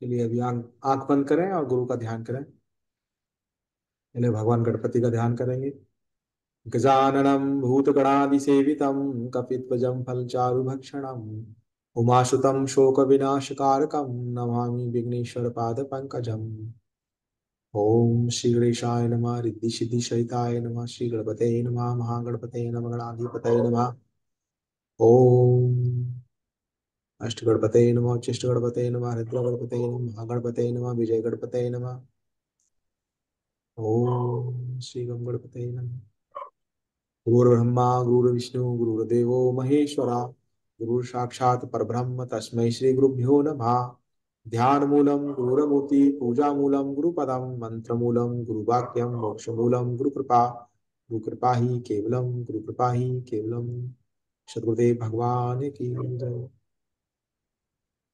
चलिए अभी आंख आंख बंद करें और गुरु का ध्यान करें। पहले भगवान गणपति का ध्यान करेंगे। गजाननं भूतगणादिसेवितं कपिध्वजं फलचारुभक्षणम् उमासुतं शोकविनाशकारकं नमामि विघ्नेश्वरपादपङ्कजम्। ओम श्री गणेशाय नमः रिद्धि सिद्धि सहिताय नमः श्री गणपते नमः महागणपते नमः गणाधिपतये नमः। ओम अष्ट गणपते नमः उच्चिष्ट गणपते नमः रुद्र गणपते नमः महागणपते नमः विजय गणपते नमः। ओम श्री गम गणपते नमः। गुरुर्ब्रह्मा गुरुर्विष्णु गुरुर्देवो महेश्वरा गुरु साक्षात् परब्रह्म तस्मै श्री गुरुभ्यो नमः। ध्यान मूलम गुरुरमूर्ति पूजा मूलम गुरुपदम मंत्र मूलम गुरुवाक्यम मोक्ष मूलम गुरुकृपा ही केवलम गुरुकृपा ही केवलम। सदगुरुदेव भगवान की जय।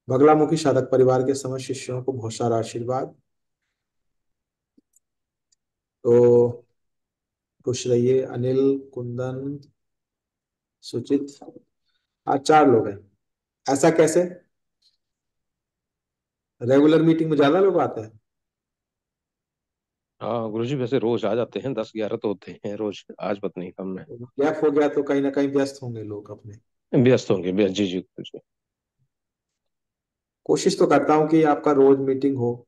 बगलामुखी साधक परिवार के समस्त शिष्यों को बहुत सारा आशीर्वाद। तो खुश रहिए। अनिल, कुंदन, सुचित, आज 4 लोग हैं। ऐसा कैसे? रेगुलर मीटिंग में ज्यादा लोग आते हैं। हाँ गुरुजी, वैसे रोज आ जाते हैं, 10-11 तो होते हैं रोज। आज पता नहीं कम है। गैप हो गया तो कहीं ना कहीं व्यस्त होंगे लोग अपने। व्यस्त होंगे, व्यस्त, जी जी गुरुजी। कोशिश तो करता हूँ कि आपका रोज मीटिंग हो।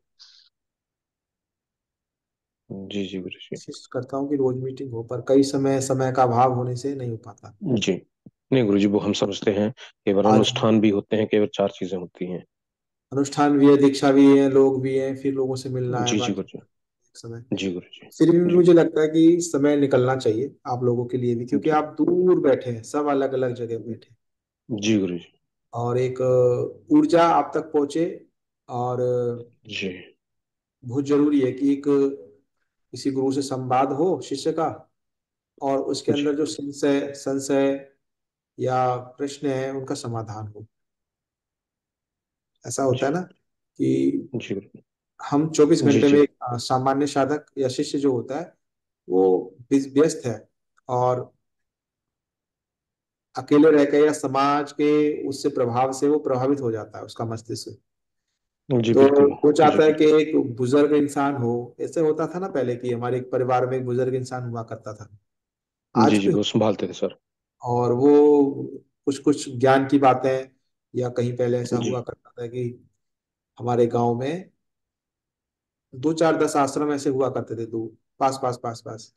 जी जी गुरुजी। कोशिश करता हूँ कि रोज मीटिंग हो, पर कई समय समय का अभाव होने से नहीं हो पाता। जी, नहीं गुरुजी, वो हम समझते हैं। केवल आज अनुष्ठान भी होते हैं, केवल 4 चीजें होती हैं। अनुष्ठान भी है, दीक्षा भी है, लोग भी हैं, फिर लोगों से मिलना है, जी जी बाकी गुरुजी। समय। जी गुरुजी। फिर भी जी मुझे लगता है कि समय निकलना चाहिए आप लोगों के लिए भी, क्योंकि जी। आप दूर बैठे हैं, सब अलग अलग जगह बैठे हैं। जी गुरुजी। और एक ऊर्जा आप तक पहुंचे। और जी बहुत जरूरी है कि एक किसी गुरु से संवाद हो शिष्य का, और उसके जी। अंदर जो संशय संशय या प्रश्न है उनका समाधान हो। ऐसा होता जी है ना कि जी गुरुजी। हम 24 जी घंटे में जी। एक सामान्य साधक या शिष्य जो होता है वो व्यस्त है, और अकेले रह के या समाज के उससे प्रभाव से वो प्रभावित हो जाता है उसका मस्तिष्क। जी तो बिल्कुल। वो जी चाहता है कि बिल्कुल। एक बुजुर्ग इंसान हो। ऐसे होता था ना पहले, कि हमारे एक परिवार में एक बुजुर्ग इंसान हुआ करता था। आज जी जी, भी। वो संभालते थे सर। और वो कुछ कुछ ज्ञान की बातें, या कहीं पहले ऐसा जी हुआ करता था कि हमारे गांव में 2 4 10 आश्रम ऐसे हुआ करते थे, दो पास पास पास पास।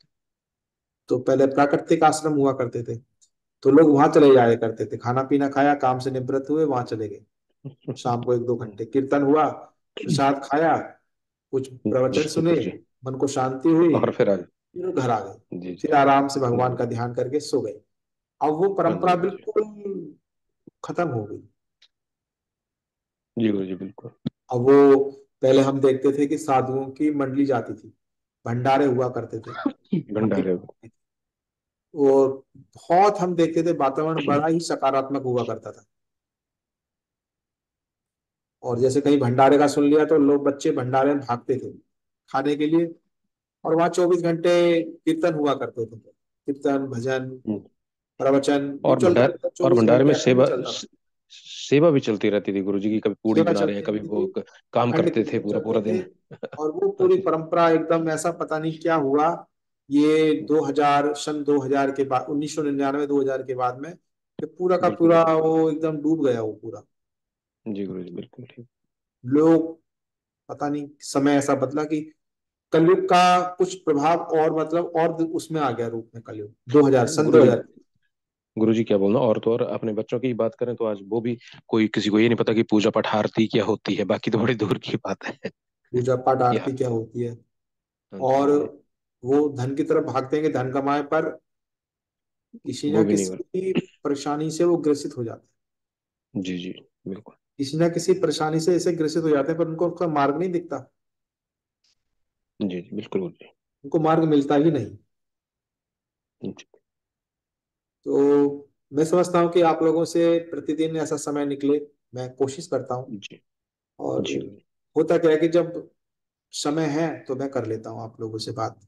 तो पहले प्राकृतिक आश्रम हुआ करते थे, तो लोग वहां चले जाया करते थे, खाना पीना खाया, काम से निवृत्त हुए, वहां चले गए। शाम को 1 2 घंटे कीर्तन हुआ, प्रसाद खाया, कुछ प्रवचन जी सुने, गुरुजी। मन को शांति हुई, और फिर आज। फिर घर आ गए। जी जी। फिर आराम से भगवान जी। का ध्यान करके सो गए। अब वो हाँ परंपरा जी गुरुजी। बिल्कुल खत्म हो गई। जी गुरुजी बिल्कुल। अब वो पहले हम देखते थे कि साधुओं की मंडली जाती थी, भंडारे हुआ करते थे, मंदिर भंडारे। होती थी। और बहुत हम देखते थे, वातावरण बड़ा ही सकारात्मक हुआ करता था। और जैसे कहीं भंडारे का सुन लिया तो लोग, बच्चे भंडारे में भागते थे खाने के लिए। और वहाँ 24 घंटे कीर्तन हुआ करते थे, कीर्तन भजन प्रवचन वो और चलता भंडार रहता, और चौबीस भंडारे घंटे में अखंड सेवा चलता था। सेवा भी चलती रहती थी गुरुजी की। कभी पूड़ी सेवा बना रहे हैं, चलती कभी रहती वो थी, काम अखंड करते थे कीर्तन पूरा चलते पूरा थे। दिन। और वो हाँ पूरी जी। परंपरा एकदम ऐसा, पता नहीं क्या हुआ। ये 2000, सन 2000 के बाद, 1999 2000 के बाद में ये पूरा का बिल्कुल पूरा बिल्कुल। वो एकदम डूब गया वो पूरा। जी गुरुजी बिल्कुल ठीक। लोग, पता नहीं समय ऐसा बदला कि कलयुग का कुछ प्रभाव, और मतलब और उसमें आ गया रूप में कलयुग 2000, सन गुरुजी 2000। गुरुजी क्या बोलना। और तो और अपने बच्चों की बात करें तो आज वो भी, कोई किसी को ये नहीं पता कि पूजा पाठ आरती क्या होती है। बाकी तो बड़ी दूर की बात है। पूजा पाठ या। आरती क्या होती है। हाँ और जी। वो धन की तरफ भागते हैं कि धन कमाए, पर किसी वो न भी नहीं कर। किसी परेशानी से वो ग्रसित हो जाते हैं। जी जी बिल्कुल। किसी न किसी परेशानी से ऐसे ग्रसित हो जाते हैं, पर उनको उसका मार्ग नहीं दिखता। जी जी बिल्कुल गुरुजी। उनको मार्ग मिलता ही नहीं। जी तो मैं समझता हूँ कि आप लोगों से प्रतिदिन ऐसा समय निकले, मैं कोशिश करता हूँ। जी। और जी गुरुजी। होता क्या है कि जब समय है तो मैं कर लेता हूँ आप लोगों से बात,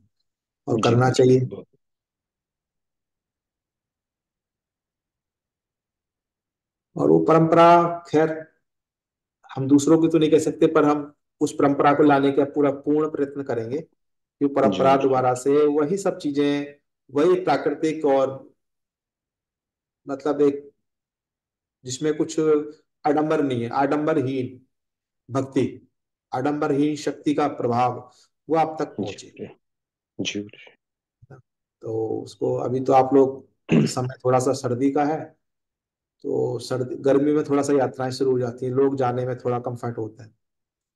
और जी करना गुरुजी चाहिए। बहुत। और वो परंपरा, खैर, हम दूसरों की तो नहीं कह सकते, पर हम उस परंपरा को लाने का पूरा पूर्ण प्रयत्न करेंगे कि जी परंपरा जी दोबारा से वही सब चीजें, वही प्राकृतिक और मतलब एक जिसमें कुछ आडंबर नहीं है, आडंबरहीन भक्ति, आडंबरहीन शक्ति का प्रभाव वो आप तक जी पहुंचे। जी जी जी। तो उसको अभी तो आप लोग के समय थोड़ा सा सर्दी का है, तो सर्दी गर्मी में थोड़ा सा यात्राएं शुरू हो जाती हैं, लोग जाने में थोड़ा कंफर्ट होता है,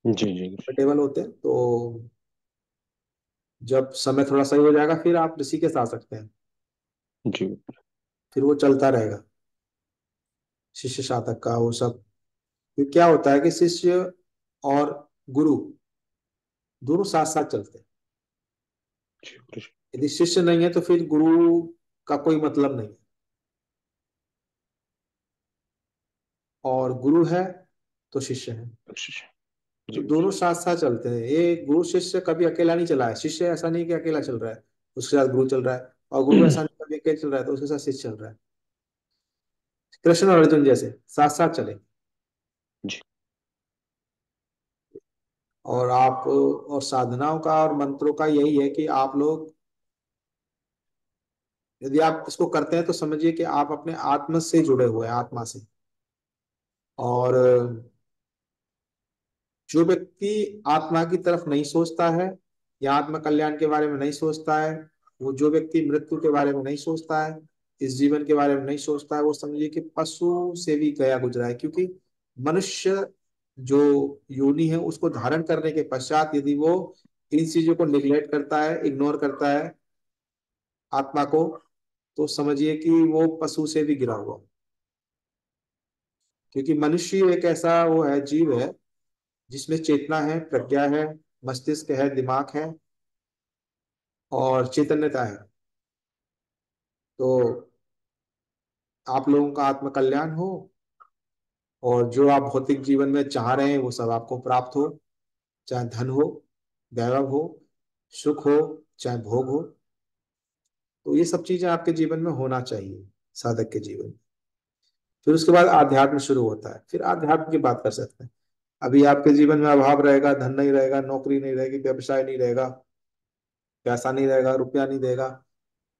जी जी कंफर्टेबल होते हैं। तो जब समय थोड़ा सही हो जाएगा फिर आप ऋषिकेश आ सकते हैं, जी फिर वो चलता रहेगा शिष्य साधक का वो सब। फिर क्या होता है कि शिष्य और गुरु दोनों साथ साथ चलते हैं। जी जी यदि शिष्य नहीं है तो फिर गुरु का कोई मतलब नहीं है, और गुरु है तो शिष्य है। जी तो जी दोनों साथ साथ चलते हैं, ये गुरु शिष्य कभी अकेला नहीं चला है, शिष्य ऐसा नहीं कि अकेला चल रहा है उसके साथ गुरु चल रहा है, और गुरु ऐसा नहीं कभी अकेला चल रहा है तो उसके साथ शिष्य चल रहा है। कृष्ण और अर्जुन जैसे साथ साथ चले। जी और आप और साधनाओं का और मंत्रों का यही है कि आप लोग यदि आप इसको करते हैं तो समझिए कि आप अपने आत्मा से जुड़े हुए हैं, आत्मा से। और जो व्यक्ति आत्मा की तरफ नहीं सोचता है या आत्म कल्याण के बारे में नहीं सोचता है, वो जो व्यक्ति मृत्यु के बारे में नहीं सोचता है, इस जीवन के बारे में नहीं सोचता है, वो समझिए कि पशु से भी गया गुजरा है। क्योंकि मनुष्य जो योनि है उसको धारण करने के पश्चात यदि वो इन चीजों को निग्लेक्ट करता है, इग्नोर करता है आत्मा को, तो समझिए कि वो पशु से भी गिरा हुआ। क्योंकि मनुष्य एक ऐसा वो है, जीव है जिसमें चेतना है, प्रज्ञा है, मस्तिष्क है, दिमाग है और चैतन्यता है। तो आप लोगों का आत्म कल्याण हो, और जो आप भौतिक जीवन में चाह रहे हैं वो सब आपको प्राप्त हो, चाहे धन हो, वैभव हो, सुख हो, चाहे भोग हो। तो ये सब चीजें आपके जीवन में होना चाहिए, साधक के जीवन में। फिर उसके बाद आध्यात्म शुरू होता है, फिर आध्यात्म की बात कर सकते हैं। अभी आपके जीवन में अभाव रहेगा, धन नहीं रहेगा, नौकरी नहीं रहेगी, व्यवसाय नहीं रहेगा, पैसा नहीं रहेगा, रुपया नहीं देगा,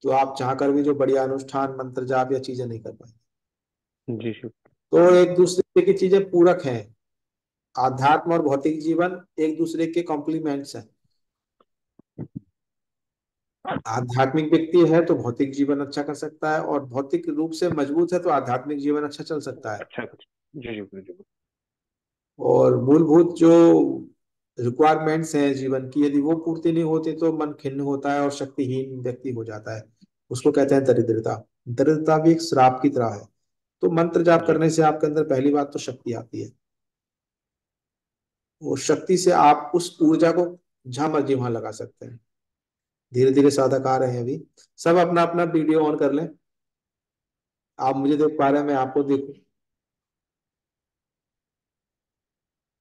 तो आप चाह कर भी जो बढ़िया अनुष्ठान मंत्र जाप या चीजें नहीं कर पाएंगे। जी जी तो एक दूसरे की चीजें पूरक हैं, आध्यात्म और भौतिक जीवन एक दूसरे के कॉम्प्लीमेंट्स हैं। आध्यात्मिक व्यक्ति है तो भौतिक जीवन अच्छा कर सकता है, और भौतिक रूप से मजबूत है तो आध्यात्मिक जीवन अच्छा चल सकता है। अच्छा अच्छा। जी जी जी और मूलभूत जो रिक्वायरमेंट्स हैं जीवन की, यदि वो पूर्ति नहीं होती तो मन खिन्न होता है और शक्तिहीन व्यक्ति हो जाता है। उसको कहते हैं दरिद्रता। दरिद्रता भी एक श्राप की तरह है। तो मंत्र जाप जी करने से आपके अंदर पहली बात तो शक्ति आती है, वो शक्ति से आप उस ऊर्जा को जहां मर्जी वहां लगा सकते हैं। धीरे धीरे साधक आ रहे हैं अभी। सब अपना अपना वीडियो ऑन कर लें, आप मुझे देख पा रहे हैं, मैं आपको देखूं।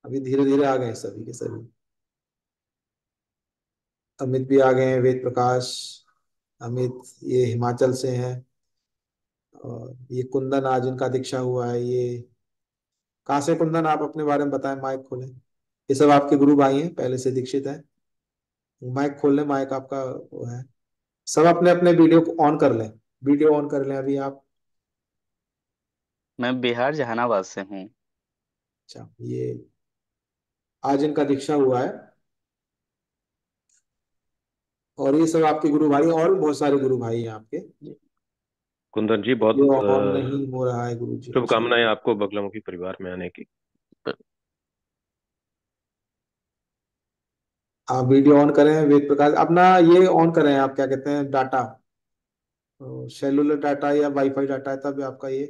अभी धीरे धीरे आ गए हैं सभी के सभी। अमित भी आ गए हैं, वेद प्रकाश, अमित ये हिमाचल से हैं। और ये कुंदन आज इनका दीक्षा हुआ है, ये कहाँ से कुंदन, आप अपने बारे में बताएं, माइक खोलें। ये सब आपके गुरु भाई हैं, पहले से दीक्षित है। माइक खोल लें, माइक आपका वो है। सब अपने अपने वीडियो को ऑन कर लें, वीडियो ऑन कर लें अभी आप। मैं बिहार जहानाबाद से हूँ। अच्छा, ये आज इनका दीक्षा हुआ है। और ये सब आपके गुरु भाई हैं, और भी बहुत सारे गुरु भाई हैं आपके। कुंदन जी, ये बहुत ऑन नहीं हो रहा है गुरु जी, अच्छा। शुभकामनाएं आपको बगलामुखी परिवार में आने की। आप वीडियो ऑन करें, वेद प्रकाश अपना ये ऑन करें, आप क्या कहते हैं डाटा, सेलुलर डाटा या वाईफाई डाटा है तब आपका ये।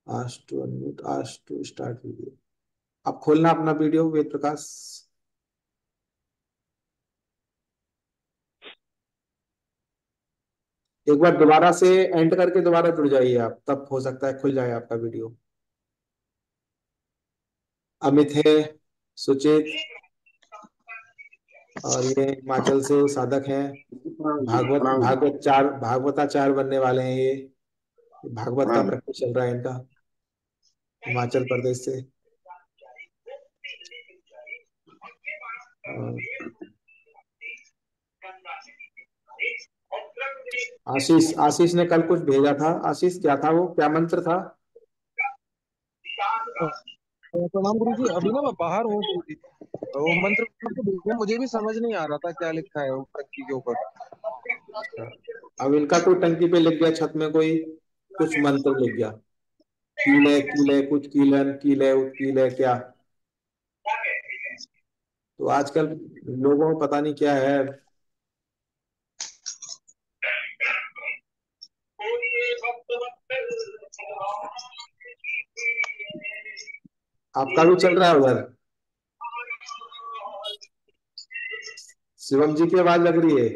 आज टू अनम्यूट, आज टू स्टार्ट वीडियो। आप खोलना अपना वीडियो वेद प्रकाश। एक बार दोबारा से एंड करके दोबारा जुड़ जाइए आप, तब हो सकता है खुल जाए आपका वीडियो। अमित है, सुचित, और ये हिमाचल से साधक हैं। भागवताचार बनने वाले हैं ये। भागवत का प्रणाम। प्रैक्टिस चल रहा है इनका। हिमाचल प्रदेश से। अ, आशीष आशीष ने कल कुछ भेजा था। आशीष क्या था, वो क्या मंत्र था? प्रणाम गुरु जी। अभी ना मैं बाहर हूँ गुरु जी। वो मंत्र को भेजना, मुझे भी समझ नहीं आ रहा था क्या लिखा है वो टंकी के ऊपर। अच्छा, अब इनका कोई टंकी पे लिख गया, छत में कोई कुछ मंत्र लिख गया। कीले कीले कुछ कीलन कीले उत्कीले क्या। तो आजकल लोगों को पता नहीं क्या है। आपका भी चल रहा है उधर? शिवम जी की आवाज लग रही है।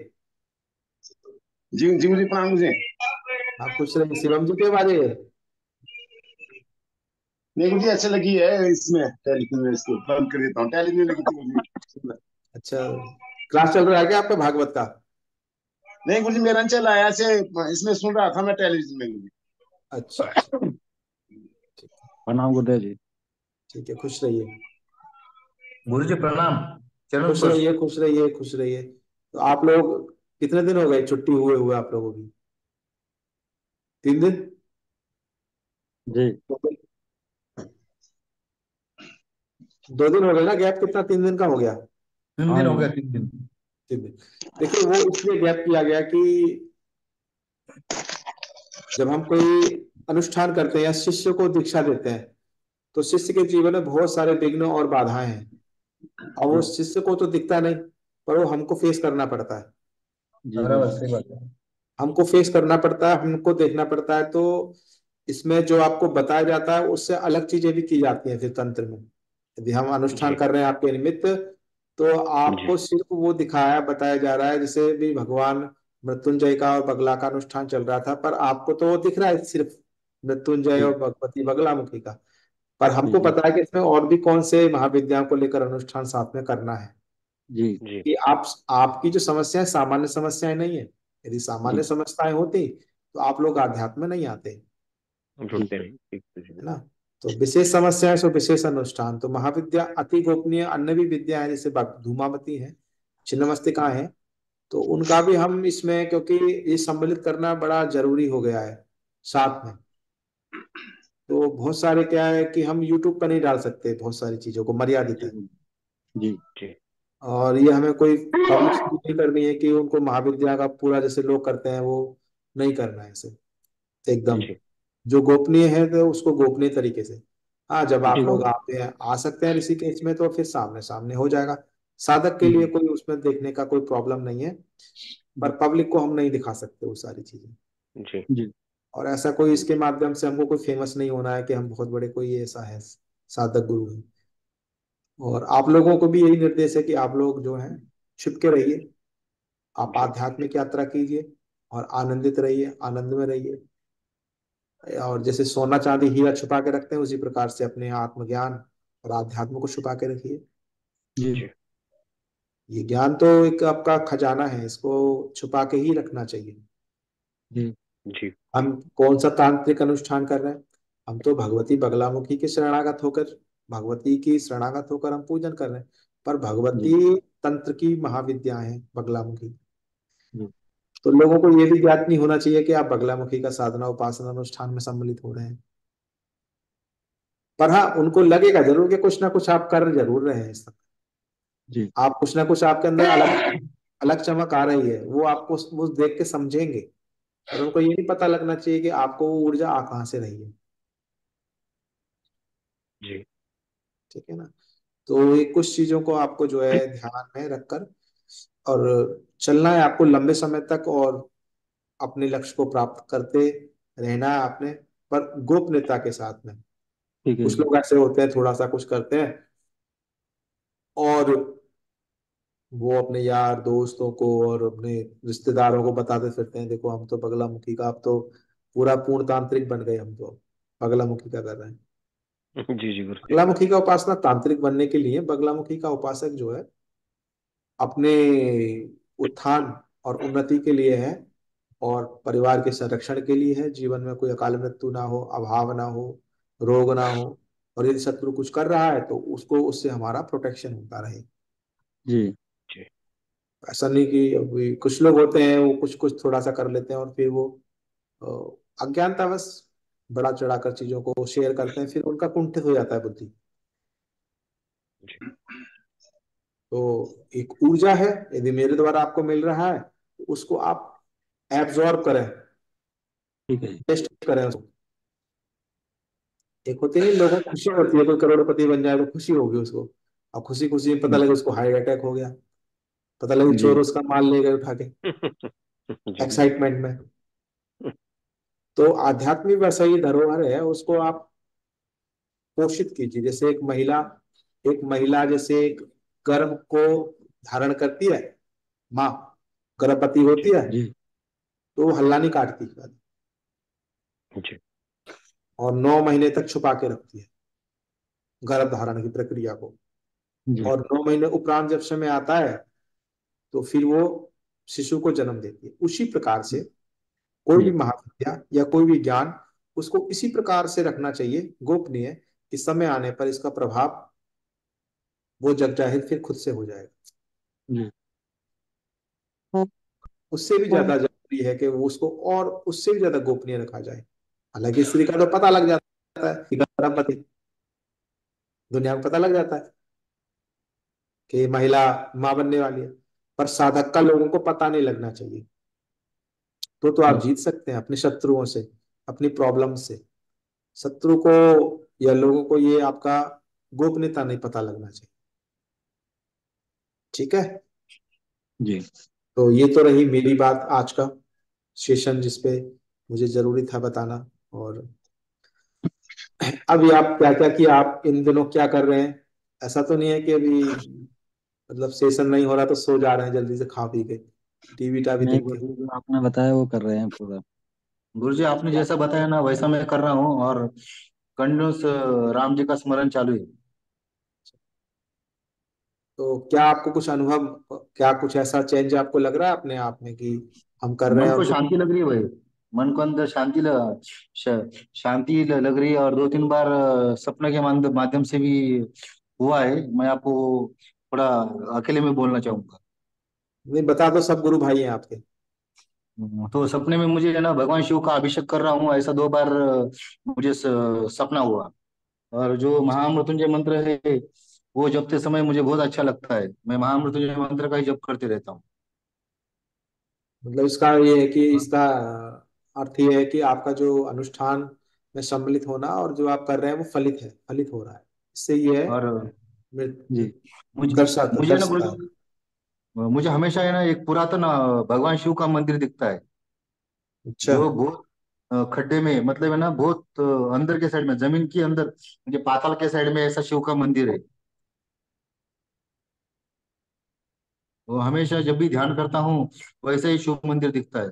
जी जी मुझे प्रणाम मुझे। आप पूछ रहे हैं शिवम जी की आवाज है? नहीं मुझे अच्छा लगी है इसमें टेलीफोन में, इसको बंद कर देता हूँ। टेलीफोन लगी थी मुझे। अच्छा, क्लास चल रहा है क्या आपका भागवत का? नहीं गुरु जी, मेरा नहीं चला है ऐसे, इसमें सुन रहा था मैं टेलीविजन में गुरु जी। अच्छा अच्छा, ठीक है। प्रणाम गुरुदेव जी। ठीक है, खुश रहिए। गुरु जी प्रणाम। चरण खुश स्पर्श। रहिए खुश रहिए खुश रहिए। तो आप लोग कितने दिन हो गए छुट्टी हुए हुए आप लोगों की? 3 दिन? जी। 2 दिन? 2 दिन हो गए ना गैप? कितना, 3 दिन का हो गया? तीन हाँ दिन हो जी। गया, 3 दिन। 3 दिन। देखिए, वो इसलिए गैप किया गया कि जब हम कोई अनुष्ठान करते हैं या शिष्य को दीक्षा देते हैं, तो शिष्य के जीवन में बहुत सारे विघ्न और बाधाएं हैं। और वो जी। शिष्य को तो दिखता नहीं, पर वो हमको फेस करना पड़ता है। जी बराबर, गुरु सही बात है। हमको फेस करना पड़ता है, हमको देखना पड़ता है। तो इसमें जो आपको बताया जाता है उससे अलग चीजें भी की जाती हैं फिर तंत्र में। यदि हम अनुष्ठान जी कर रहे हैं आपके निमित्त, तो जी आपको सिर्फ वो दिखाया बताया जा रहा है। जैसे भी भगवान मृत्युंजय का और बगला का अनुष्ठान चल रहा था, पर आपको तो वो दिख रहा है सिर्फ मृत्युंजय जी। और भगवती बगलामुखी का। पर जी हमको जी पता है कि इसमें और भी कौन से महाविद्याओं को लेकर अनुष्ठान साथ में करना है। जी जी कि आपकी जो समस्याएं सामान्य समस्याएं नहीं है। यदि सामान्य जी समस्याएं होती तो आप लोग आध्यात्म में नहीं आते, है जी जुड़ते नहीं, ठीक जी। ना। तो विशेष समस्याएं सो विशेष अनुष्ठान। तो महाविद्या अति गोपनीय अन्य भी विद्या है, जैसे धूमावती है, छिन्नमस्तिका है। तो उनका भी हम इसमें, क्योंकि ये सम्मिलित करना बड़ा जरूरी हो गया है साथ में। तो बहुत सारे क्या है कि हम यूट्यूब पर नहीं डाल सकते, बहुत सारी चीजों को मर्यादित जी है। जी जी और ये हमें कोई पब्लिसिटी नहीं करनी है कि उनको महाविद्या का पूरा जैसे लोग करते हैं वो नहीं करना है इसे एकदम। जी जो गोपनीय है तो उसको गोपनीय तरीके से। हाँ, जब आप जी लोग आते हैं, आ सकते हैं ऋषिकेश में, तो फिर सामने सामने हो जाएगा। साधक के लिए जी कोई उसमें देखने का कोई प्रॉब्लम नहीं है, पर पब्लिक को हम नहीं दिखा सकते वो सारी चीजें। जी जी और ऐसा कोई इसके माध्यम से हमको कोई फेमस नहीं होना है कि हम बहुत बड़े कोई ऐसा है साधक गुरु है। और आप लोगों को भी यही निर्देश है कि आप लोग जो हैं छिप के रहिए, आप जी आध्यात्मिक यात्रा कीजिए और आनंदित रहिए, आनंद में रहिए। और जैसे सोना चांदी हीरा छुपा के रखते हैं, उसी प्रकार से अपने आत्मज्ञान और आध्यात्म को छुपा के रखिए। जी जी ये ज्ञान तो एक आपका खजाना है, इसको छुपा के ही रखना चाहिए। जी जी हम कौन सा तांत्रिक अनुष्ठान कर रहे हैं? हम तो भगवती बगलामुखी के शरणागत होकर, भगवती की शरणागत होकर हम पूजन कर रहे हैं। पर जी भगवती तंत्र की महाविद्या है बगलामुखी। जी तो लोगों को ये भी ज्ञात नहीं होना चाहिए कि आप बगलामुखी का साधना उपासना अनुष्ठान में सम्मिलित हो रहे हैं। पर हाँ, उनको लगेगा जरूर कि कुछ ना कुछ आप कर जरूर रहे हैं इस समय। जी आप कुछ ना कुछ आपके अंदर अलग अलग चमक आ रही है, वो आपको वो देख के समझेंगे। पर उनको ये नहीं पता लगना चाहिए कि आपको वो ऊर्जा आ कहाँ से रही है। जी ठीक है ना। तो ये कुछ चीजों को आपको जो है ध्यान में रखकर और चलना है आपको लंबे समय तक, और अपने लक्ष्य को प्राप्त करते रहना है आपने, पर गोपनीयता के साथ में। ठीक है कुछ जी। लोग ऐसे होते हैं, थोड़ा सा कुछ करते हैं और वो अपने यार दोस्तों को और अपने रिश्तेदारों को बताते फिरते हैं, देखो हम तो बगलामुखी का, अब तो पूरा पूर्ण तांत्रिक बन गए, हम तो बगलामुखी का कर रहे हैं। जी जी गुरु जी। बगलामुखी का उपासना तांत्रिक बनने के लिए, बगलामुखी का उपासक जो है अपने उत्थान और उन्नति के लिए है, और परिवार के संरक्षण के लिए है, जीवन में कोई अकाल मृत्यु ना हो, अभाव ना हो, रोग ना हो, और यदि शत्रु कुछ कर रहा है तो उसको उससे हमारा प्रोटेक्शन होता रहे। जी। जी। ऐसा नहीं कि अभी कुछ लोग होते हैं वो कुछ कुछ थोड़ा सा कर लेते हैं और फिर वो अज्ञानतावश बड़ा चढ़ाकर चीजों को शेयर करते हैं, फिर उनका कुंठित हो जाता है बुद्धि। जी। तो एक ऊर्जा है, यदि मेरे द्वारा आपको मिल रहा है तो उसको आप एब्जॉर्ब करें, ठीक है जी। टेस्ट करें उसको। एक होती नहीं, लोगों को खुशी होती है, कोई करोड़पति बन जाए तो खुशी होगी उसको, और खुशी खुशी में पता लगे उसको हार्ट अटैक हो गया, पता लगे जी। चोर उसका माल ले गए उठा के जी। एक्साइटमेंट में। तो आध्यात्मिक वैसा ही धरोहर है, उसको आप पोषित कीजिए। जैसे एक महिला जैसे एक गर्भ को धारण करती है, माँ गर्भवती जी। होती है, जी। तो वो हल्ला नहीं काटती जी। और 9 महीने तक छुपा के रखती है गर्भ धारण की प्रक्रिया को। जी। और 9 महीने उपरांत जब समय आता है तो फिर वो शिशु को जन्म देती है। उसी प्रकार से कोई भी जी। महाविद्या या कोई भी ज्ञान, उसको इसी प्रकार से रखना चाहिए गोपनीय, कि समय आने पर इसका प्रभाव वो जग जाहिर फिर खुद से हो जाएगा। जी। उससे भी ज्यादा जरूरी है कि वो उसको और उससे भी ज्यादा गोपनीय रखा जाए। हालांकि स्त्री का तो पता लग जाता है कि गर्भवती, दुनिया को पता लग जाता है कि महिला मां बनने वाली है, पर साधक का लोगों को पता नहीं लगना चाहिए। तो आप जी। जीत सकते हैं अपने शत्रुओं से, अपनी प्रॉब्लम से। शत्रु को या लोगों को ये आपका गोपनीयता नहीं पता लगना चाहिए। ठीक है। जी। तो ये तो रही मेरी बात आज का सेशन, जिसपे मुझे जरूरी था बताना। और अभी आप क्या क्या किया, आप इन दिनों क्या कर रहे हैं? ऐसा तो नहीं है कि अभी मतलब सेशन नहीं हो रहा तो सो जा रहे हैं जल्दी से खा पी के, टीवी टावी नहीं देख के? गुरुजी, जो आपने बताया वो कर रहे हैं पूरा। गुरु जी आपने जैसा बताया ना वैसा मैं कर रहा हूँ, और कंटिन्यूस राम जी का स्मरण चालू है। तो क्या आपको कुछ अनुभव, क्या कुछ ऐसा चेंज आपको लग रहा है अपने आप में कि हम कर रहे मन हैं को और शांति लग रही है भाई। मन को अंदर शांति लग रही है, और 2-3 बार सपने के माध्यम से भी हुआ है। मैं आपको थोड़ा अकेले में बोलना चाहूंगा। नहीं, बता दो, सब गुरु भाई हैं आपके। तो सपने में मुझे है ना भगवान शिव का अभिषेक कर रहा हूँ, ऐसा 2 बार मुझे सपना हुआ। और जो महामृत्युंजय मंत्र है वो जपते समय मुझे बहुत अच्छा लगता है। मैं महामृत्युंजय मंत्र का ही जप करते रहता हूँ। मतलब इसका ये है कि इसका अर्थ ये है कि आपका जो अनुष्ठान में सम्मिलित होना और जो आप कर रहे हैं वो फलित है, फलित हो रहा है। इससे ये है, और जी। मुझे मुझे ना दर्शता गुरु है। जी, मुझे हमेशा है ना एक पुरातन भगवान शिव का मंदिर दिखता है, अच्छा। जो बहुत खड्डे में, मतलब है ना बहुत अंदर के साइड में, जमीन के अंदर, मुझे पाताल के साइड में ऐसा शिव का मंदिर है। वो हमेशा जब भी ध्यान करता हूँ वैसे ही शिव मंदिर दिखता है।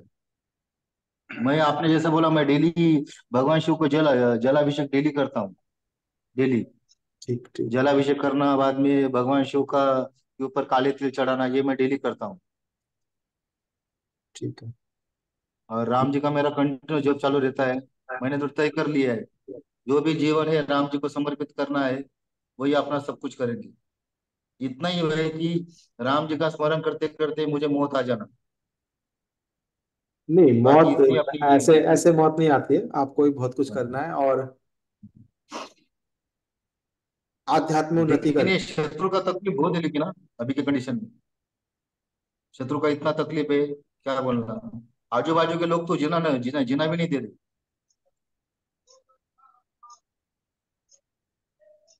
मैं आपने जैसा बोला, मैं डेली भगवान शिव को जलाभिषेक डेली करता हूँ। डेली ठीक ठीक जलाभिषेक करना, बाद में भगवान शिव का के ऊपर काले तिल चढ़ाना, ये मैं डेली करता हूँ। ठीक है। और राम जी का मेरा कंटिन्यू जॉब चालू रहता है। मैंने तो तय कर लिया है, जो भी जीवन है राम जी को समर्पित करना है, वही अपना सब कुछ करेंगे। इतना ही है कि राम जी का स्मरण करते करते मुझे मौत आ जाना। नहीं, बाकी मौत इतनी अपनी ऐसे ऐसे मौत नहीं आती है, आपको भी बहुत कुछ करना है और आध्यात्म में उन्नति लेकिन करनी ये है। शत्रु का तकलीफ बहुत है, लेकिन ना अभी के कंडीशन में शत्रु का इतना तकलीफ है, क्या बोलना। आजू बाजू के लोग तो जीना भी नहीं दे रहे।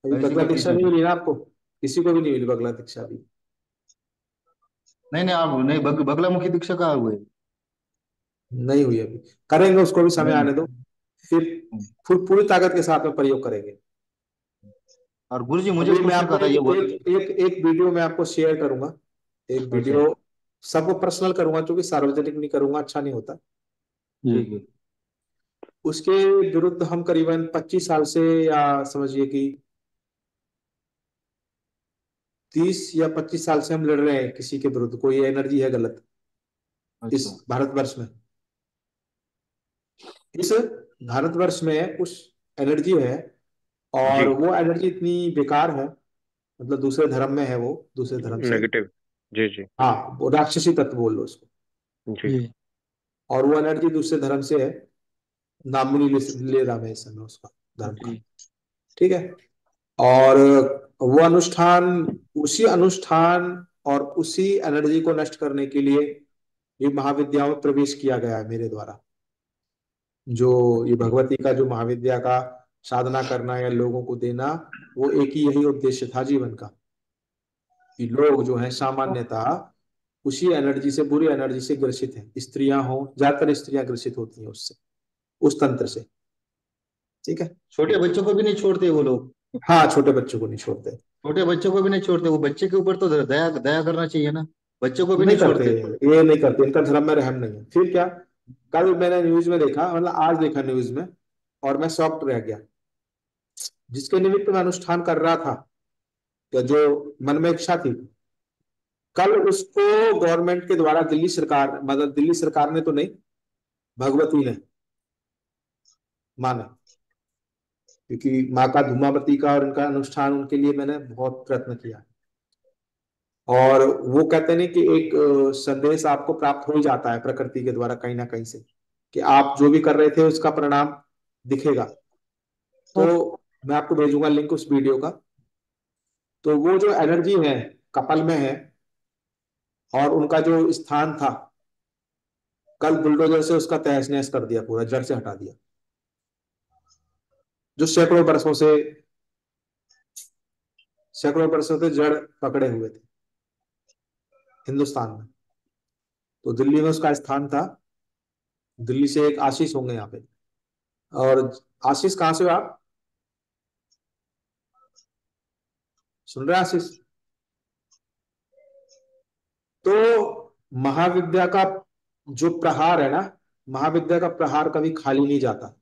अभी ऐसी बगला दीक्षा कंडीशन नहीं है। मिली ना आपको? किसी को भी नहीं मिली बगला दीक्षा अभी? नहीं नहीं, आप नहीं, बगला मुखी दीक्षा कहाँ हुए? नहीं हुई अभी, करेंगे, उसको भी समय नहीं। आने दो, फिर पूरी ताकत के साथ में प्रयोग करेंगे। और गुरु जी मुझे अभी मैं पूछने आपको का था ये एक बोल। एक एक एक वीडियो मैं आपको शेयर करूंगा, एक अच्छा। वीडियो, सबको पर्सनल करूंगा क्योंकि सार्वजनिक नहीं करूंगा, अच्छा नहीं होता। जी। ठीक है। उसके विरुद्ध हम करीबन 25 साल से, या समझिए कि 30 या 25 साल से हम लड़ रहे हैं किसी के विरुद्ध, कोई एनर्जी है गलत इस अच्छा। भारतवर्ष में। इस भारतवर्ष में कुछ एनर्जी है और जी वो एनर्जी इतनी बेकार है, मतलब दूसरे धर्म में है, वो दूसरे धर्म से। नेगेटिव। जी जी हाँ, वो राक्षसी तत्व बोल लो उसको। जी जी और वो एनर्जी दूसरे धर्म से है, नाम भी नहीं ले रहा मैं इस समय उसका, धर्म का। जी ठीक है। और वो अनुष्ठान, उसी अनुष्ठान और उसी एनर्जी को नष्ट करने के लिए ये महाविद्याओं में प्रवेश किया गया है मेरे द्वारा। जो ये भगवती का जो महाविद्या का साधना करना या लोगों को देना, वो एक ही यही उद्देश्य था जीवन का, कि लोग जो है सामान्यतः उसी एनर्जी से, बुरी एनर्जी से ग्रसित हैं। स्त्रियां हो, ज्यादातर स्त्रियां ग्रसित होती हैं उससे, उस तंत्र से। ठीक है। छोटे बच्चों को भी नहीं छोड़ते वो लोग। हाँ, छोटे बच्चों को नहीं छोड़ते। छोटे बच्चों को भी नहीं छोड़ते, वो बच्चे के ऊपर तो दया दया करना चाहिए ना, बच्चों को भी नहीं नहीं करते, छोड़ते। ये नहीं करते, इनका धर्म में रहम नहीं है। फिर क्या, कल मैंने न्यूज में देखा, मतलब आज देखा न्यूज में, और मैं शॉक्ड रह गया। जिसके निमित्त मैं अनुष्ठान कर रहा था, या जो मन में इच्छा थी, कल उसको गवर्नमेंट के द्वारा, दिल्ली सरकार, मतलब दिल्ली सरकार ने तो नहीं, भगवती ने, माँ ने, क्योंकि माँ का, धूमावती का और इनका अनुष्ठान, उनके लिए मैंने बहुत प्रयत्न किया। और वो कहते नहीं कि एक संदेश आपको प्राप्त हो ही जाता है प्रकृति के द्वारा कहीं ना कहीं से, कि आप जो भी कर रहे थे उसका परिणाम दिखेगा। तो मैं आपको भेजूंगा लिंक उस वीडियो का। तो वो जो एनर्जी है कपल में है, और उनका जो स्थान था, कल बुलडोजर से उसका तहस नहस कर दिया, पूरा जड़ से हटा दिया। जो सैकड़ों वर्षों से जड़ पकड़े हुए थे हिंदुस्तान में। तो दिल्ली में उसका स्थान था। दिल्ली से एक आशीष होंगे यहाँ पे। और आशीष कहाँ से हो आप, सुन रहे हैं आशीष? तो महाविद्या का जो प्रहार है ना, महाविद्या का प्रहार कभी खाली नहीं जाता।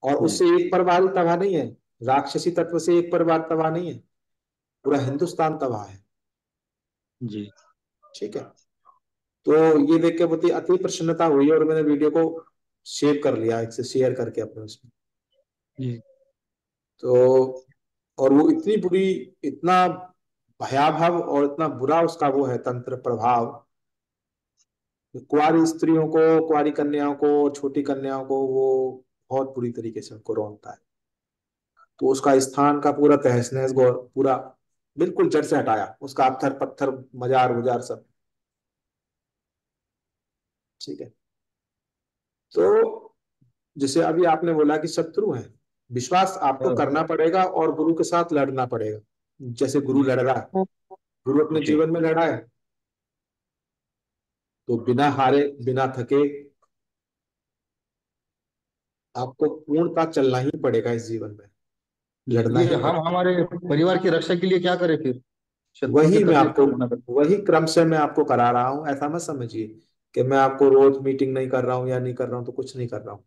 और उससे एक परिवार ही तबाह नहीं है, राक्षसी तत्व से एक परिवार तबाह नहीं है, पूरा हिंदुस्तान तबाह है। जी ठीक है। तो ये देख के बहुत ही अति प्रसन्नता हुई, और मैंने वीडियो को सेव कर लिया, एक से शेयर करके अपने उसमें। जी तो और वो इतनी बुरी, इतना भयावह और इतना बुरा उसका वो है तंत्र प्रभाव, कुंवारी स्त्रियों को, कुंवारी कन्याओं को, छोटी कन्याओं को वो बहुत बुरी तरीके से उनको रौंदता है। तो उसका स्थान का पूरा तहस नहस, गौर पूरा बिल्कुल जड़ से हटाया, उसका अत्थर पत्थर मजार उजार सब। ठीक है। तो जैसे अभी आपने बोला कि शत्रु है, विश्वास आपको हाँ, करना पड़ेगा और गुरु के साथ लड़ना पड़ेगा। जैसे गुरु जी लड़ रहा है, गुरु अपने जी जीवन में लड़ा है, तो बिना हारे, बिना थके आपको पूर्णता चलना ही पड़ेगा इस जीवन में, जी लड़ना ये ही हम पड़ेगा। हमारे परिवार की रक्षा के लिए क्या करें फिर, शत्रुओं की वही मैं तकलीफ आपको, का सामना कर। वही क्रम से मैं आपको करा रहा हूँ। ऐसा मत समझिए कि मैं आपको रोज मीटिंग नहीं कर रहा हूँ या नहीं कर रहा हूँ तो कुछ नहीं कर रहा हूँ।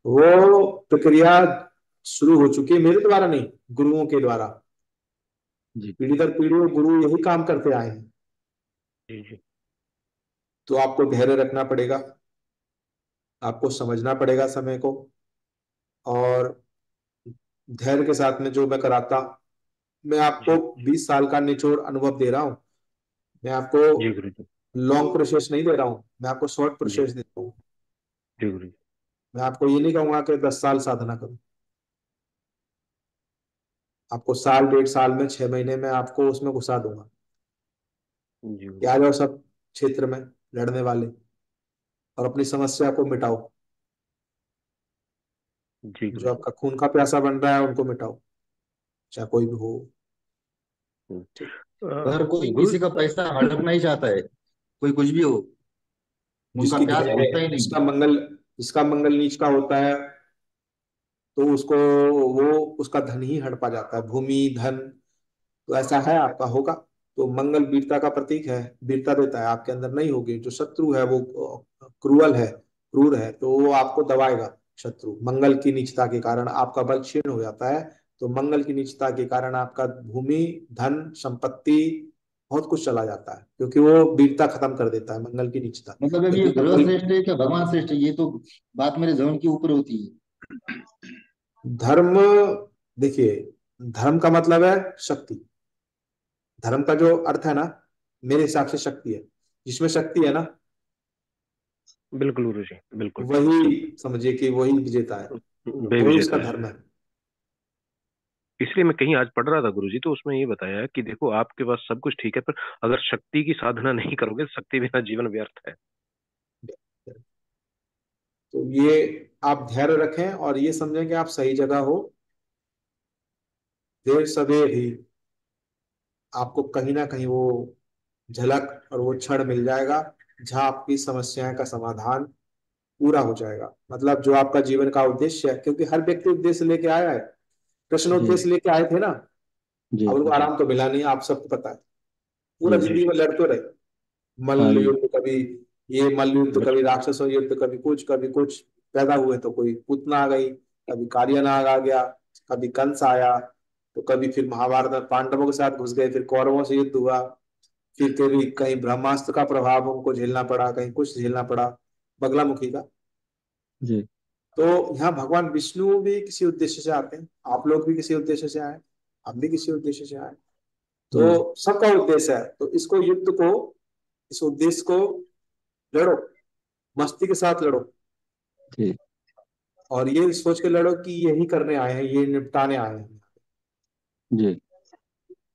वो प्रक्रिया शुरू हो चुकी है, मेरे द्वारा नहीं, गुरुओं के द्वारा। जी पीढ़ी दर पीढ़ी वो गुरु यही काम करते आए हैं। जी जी तो आपको धैर्य रखना पड़ेगा, आपको समझना पड़ेगा समय को। और धैर्य के साथ में जो मैं कराता, मैं आपको जी 20 साल का निचोड़ अनुभव दे रहा हूँ। मैं आपको जी गुरु जी। लॉन्ग प्रोसेस नहीं दे रहा हूँ, मैं आपको शॉर्ट जी प्रोसेस देता हूँ। जी गुरु जी। मैं आपको ये नहीं कहूंगा कि 10 साल साधना करो। आपको साल, 1.5 साल में, 6 महीने में आपको उसमें घुसा दूंगा जी कि गुरु आ जाओ सब क्षेत्र में लड़ने वाले, और अपनी समस्या को मिटाओ। जी गुरु जो जी। आपका खून का प्यासा बन रहा है उनको मिटाओ, चाहे कोई भी हो। हम्म। ठीक। अगर कोई गुरु किसी का पैसा हड़पना ही चाहता है, कोई कुछ भी हो, उनका जिसकी प्यास ग्रह है, बुझता ही नहीं। जिसका मंगल नीच का होता है, तो उसको वो उसका धन ही हड़पा जाता है, भूमि धन। तो ऐसा है आपका होगा। तो मंगल वीरता का प्रतीक है, वीरता देता है, आपके अंदर नहीं होगी। जो शत्रु है वो क्रूअल है, क्रूर है, तो वो आपको दबाएगा। शत्रु मंगल की नीचता के कारण आपका बल क्षीण हो जाता है। तो मंगल की नीचता के कारण आपका भूमि, धन, संपत्ति, बहुत कुछ चला जाता है, क्योंकि वो वीरता खत्म कर देता है, मंगल की नीचता। मतलब अब ये यदि ग्रह मंगल, श्रेष्ठ है क्या भगवान श्रेष्ठ है, ये तो बात मेरे जहन के ऊपर होती है। धर्म देखिए, धर्म का मतलब है शक्ति। धर्म का जो अर्थ है ना, मेरे हिसाब से शक्ति है। जिसमें शक्ति है ना, बिल्कुल गुरु जी, बिल्कुल। वही समझिए कि वही विजेता है, वही उसका बेविजेता है। धर्म है। इसलिए मैं कहीं आज पढ़ रहा था गुरु जी, तो उसमें ये बताया कि देखो आपके पास सब कुछ ठीक है, पर अगर शक्ति की साधना नहीं करोगे, शक्ति बिना जीवन व्यर्थ है। तो ये आप धैर्य रखें और ये समझें कि आप सही जगह हो। देर सवेर ही आपको कहीं ना कहीं वो झलक और वो क्षण मिल जाएगा जहां आपकी समस्याएं का समाधान पूरा हो जाएगा। मतलब जो आपका जीवन का उद्देश्य है, क्योंकि हर व्यक्ति उद्देश्य लेके आया है। कृष्ण जी उद्देश्य लेके आए थे ना, जी अब उनको जी आराम तो मिला नहीं, आप सबको पता है। पूरा जी जी जिंदगी जी। में लड़ते रहे, हाँ मल्ल जी। युद्ध कभी, ये मल्ल युद्ध बच कभी राक्षसों युद्ध, कभी कुछ। पैदा हुए तो कोई पूतना आ गई, कभी कालियानाग आ गया, कभी कंस आया, तो कभी फिर महाभारत में पांडवों के साथ घुस गए, फिर कौरवों से युद्ध हुआ, फिर कभी कहीं ब्रह्मास्त्र का प्रभाव उनको झेलना पड़ा, कहीं कुछ झेलना पड़ा, बगलामुखी का। जी तो यहाँ भगवान विष्णु भी किसी उद्देश्य से आते हैं, आप लोग भी किसी उद्देश्य से आए, हम भी किसी उद्देश्य से आए। जी तो सबका उद्देश्य है, तो इसको युद्ध को, इस उद्देश्य को लड़ो, मस्ती के साथ लड़ो। जी और ये सोच के लड़ो कि यही करने आए हैं, ये निपटाने आए हैं। जी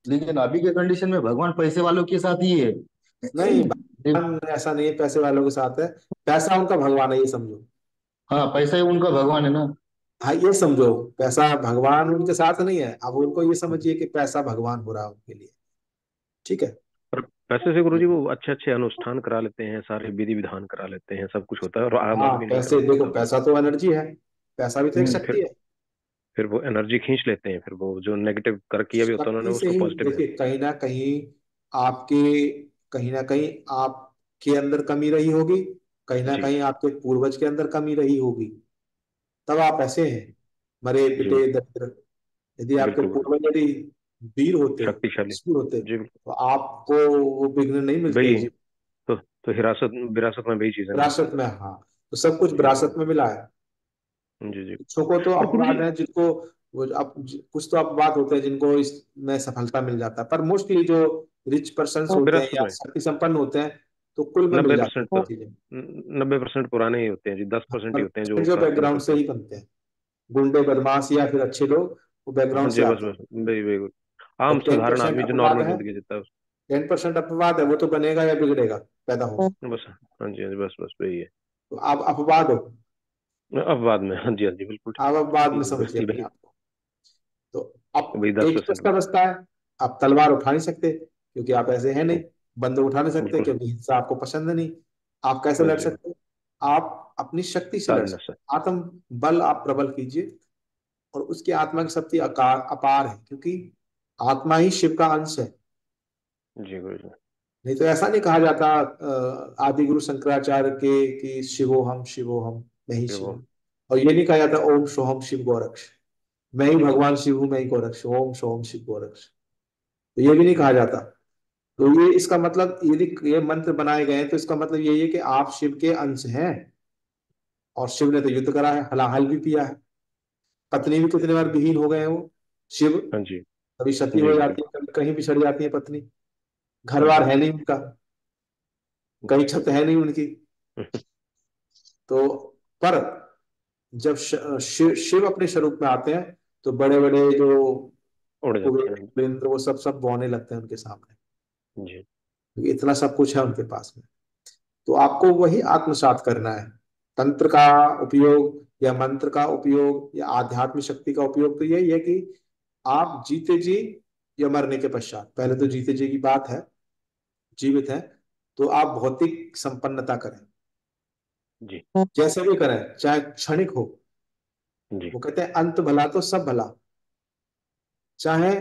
लेकिन अभी के कंडीशन में भगवान पैसे वालों के साथ ही है। नहीं, भगवान ऐसा नहीं है पैसे वालों के साथ है। पैसा उनका भगवान है, ये समझो। हाँ, पैसा ही उनका भगवान है ना। हाँ, ये समझो, पैसा भगवान उनके साथ नहीं है। अब उनको ये समझिए कि पैसा भगवान हो रहा है उनके लिए। ठीक है। पर पैसे से गुरु जी वो अच्छे अच्छे अनुष्ठान करा लेते हैं, सारे विधि विधान करा लेते हैं, सब कुछ होता है, और आम हाँ, आदमी नहीं पैसे करवा देखो, पाता। पैसा तो एनर्जी है, पैसा भी तो एक हम्म। शक्ति है। फिर वो एनर्जी खींच लेते हैं, फिर वो जो नेगेटिव कर किया भी होता है शक्ति उन्होंने, से उसको ही पॉजिटिव में। देखिए, आपके कहीं ना कहीं आपके अंदर कमी रही होगी, कहीं ना जी कहीं आपके पूर्वज के अंदर कमी रही होगी, तब आप ऐसे हैं, मरे जी पिटे दरिद्र। यदि आपके बिल्कुल गुरु। पूर्वज यदि वीर होते, शक्तिशाली। ईश्वर होते, जी बिल्कुल। तो आपको वो विघ्न नहीं मिलते वही जी। तो हिरासत विरासत में वही चीज है ना। विरासत में, हाँ, तो सब कुछ जी विरासत में मिला है। जी जी। कुछों को तो और गुरु जी। अपवाद है जिनको, वो कुछ तो अपवाद होते हैं जिनको इसमें सफलता मिल जाता है, पर मोस्टली जो रिच पर्सन्स हाँ, होते हैं विरासत या में शक्ति संपन्न होते हैं, तो कुल में मिल नब्बे जाती परसेंट तो है चीजें। 90% पुराने ही होते हैं जी, 10% ही पर होते हैं जो जो प्राप्त बैकग्राउंड करते से हैं। ही बनते हैं, गुंडे बदमाश या फिर अच्छे लोग, वो हाँ बैकग्राउंड से जी, बस आते हैं। बस वही वही। आम और टेन साधारण परसेंट आदमी जो अपवाद नॉर्मल है, जिंदगी जीता है 10% अपवाद है, वो तो बनेगा या बिगड़ेगा, पैदा हो। बस। हाँ जी हाँ जी, बस बस वही है। तो आप अपवाद हो, अब बाद में, हाँ जी हाँ जी, बिल्कुल आप अपवाद में ठीक। समझिए व्यक्ति अपने भाई, आप को। तो अब वही दस एक ही परसेंट रास्ता बचता है, आप तलवार उठा नहीं सकते क्योंकि आप ऐसे हैं नहीं। बंदूक उठा नहीं सकते बिल्कुल। क्योंकि हिंसा आपको पसंद नहीं। आप कैसे बस लड़ जी, सकते हैं? आप अपनी शक्ति से लड़ साधना सकते से। हैं, आत्म बल आप प्रबल कीजिए। और उसकी आत्मा की शक्ति अपार है, क्योंकि आत्मा ही शिव का अंश है। जी गुरु जी। नहीं तो ऐसा नहीं कहा जाता आदि गुरु शंकराचार्य के कि शिवो हम, मैं ही ये शिव वो। हूँ। और ये नहीं कहा जाता ओम सोहम शिव गोरक्ष, मैं ही भगवान शिव हूँ, मैं ही गोरक्ष, ओम सोहम शिव गोरक्ष। तो ये भी नहीं कहा जाता। तो ये इसका मतलब, यदि ये मंत्र बनाए गए हैं तो इसका मतलब यही है कि आप शिव के अंश हैं। और शिव ने तो युद्ध करा है, हलाहल भी पिया है, पत्नी भी कितने बार विहीन हो गए हैं वो शिव। हाँ जी कभी सती जी हो गुरु। जाती है, कभी कहीं बिछड़ जाती है पत्नी, घर बार जी है नहीं उनका, कहीं छत है नहीं उनकी। तो पर जब शिव अपने स्वरूप में आते हैं, तो बड़े बड़े जो उड़ जाते कुबेर हैं। इंद्र, वो सब सब बौने लगते हैं उनके सामने, जी क्योंकि इतना सब कुछ है उनके पास में। तो आपको वही आत्मसात करना है। तंत्र का उपयोग या मंत्र का उपयोग या आध्यात्मिक शक्ति का उपयोग तो यही है कि आप जीते जी या मरने के पश्चात, पहले तो जीते जी की बात है, जीवित है तो आप भौतिक संपन्नता करें, जी जैसे भी करें, चाहे क्षणिक हो। जी वो कहते हैं अंत भला तो सब भला, चाहे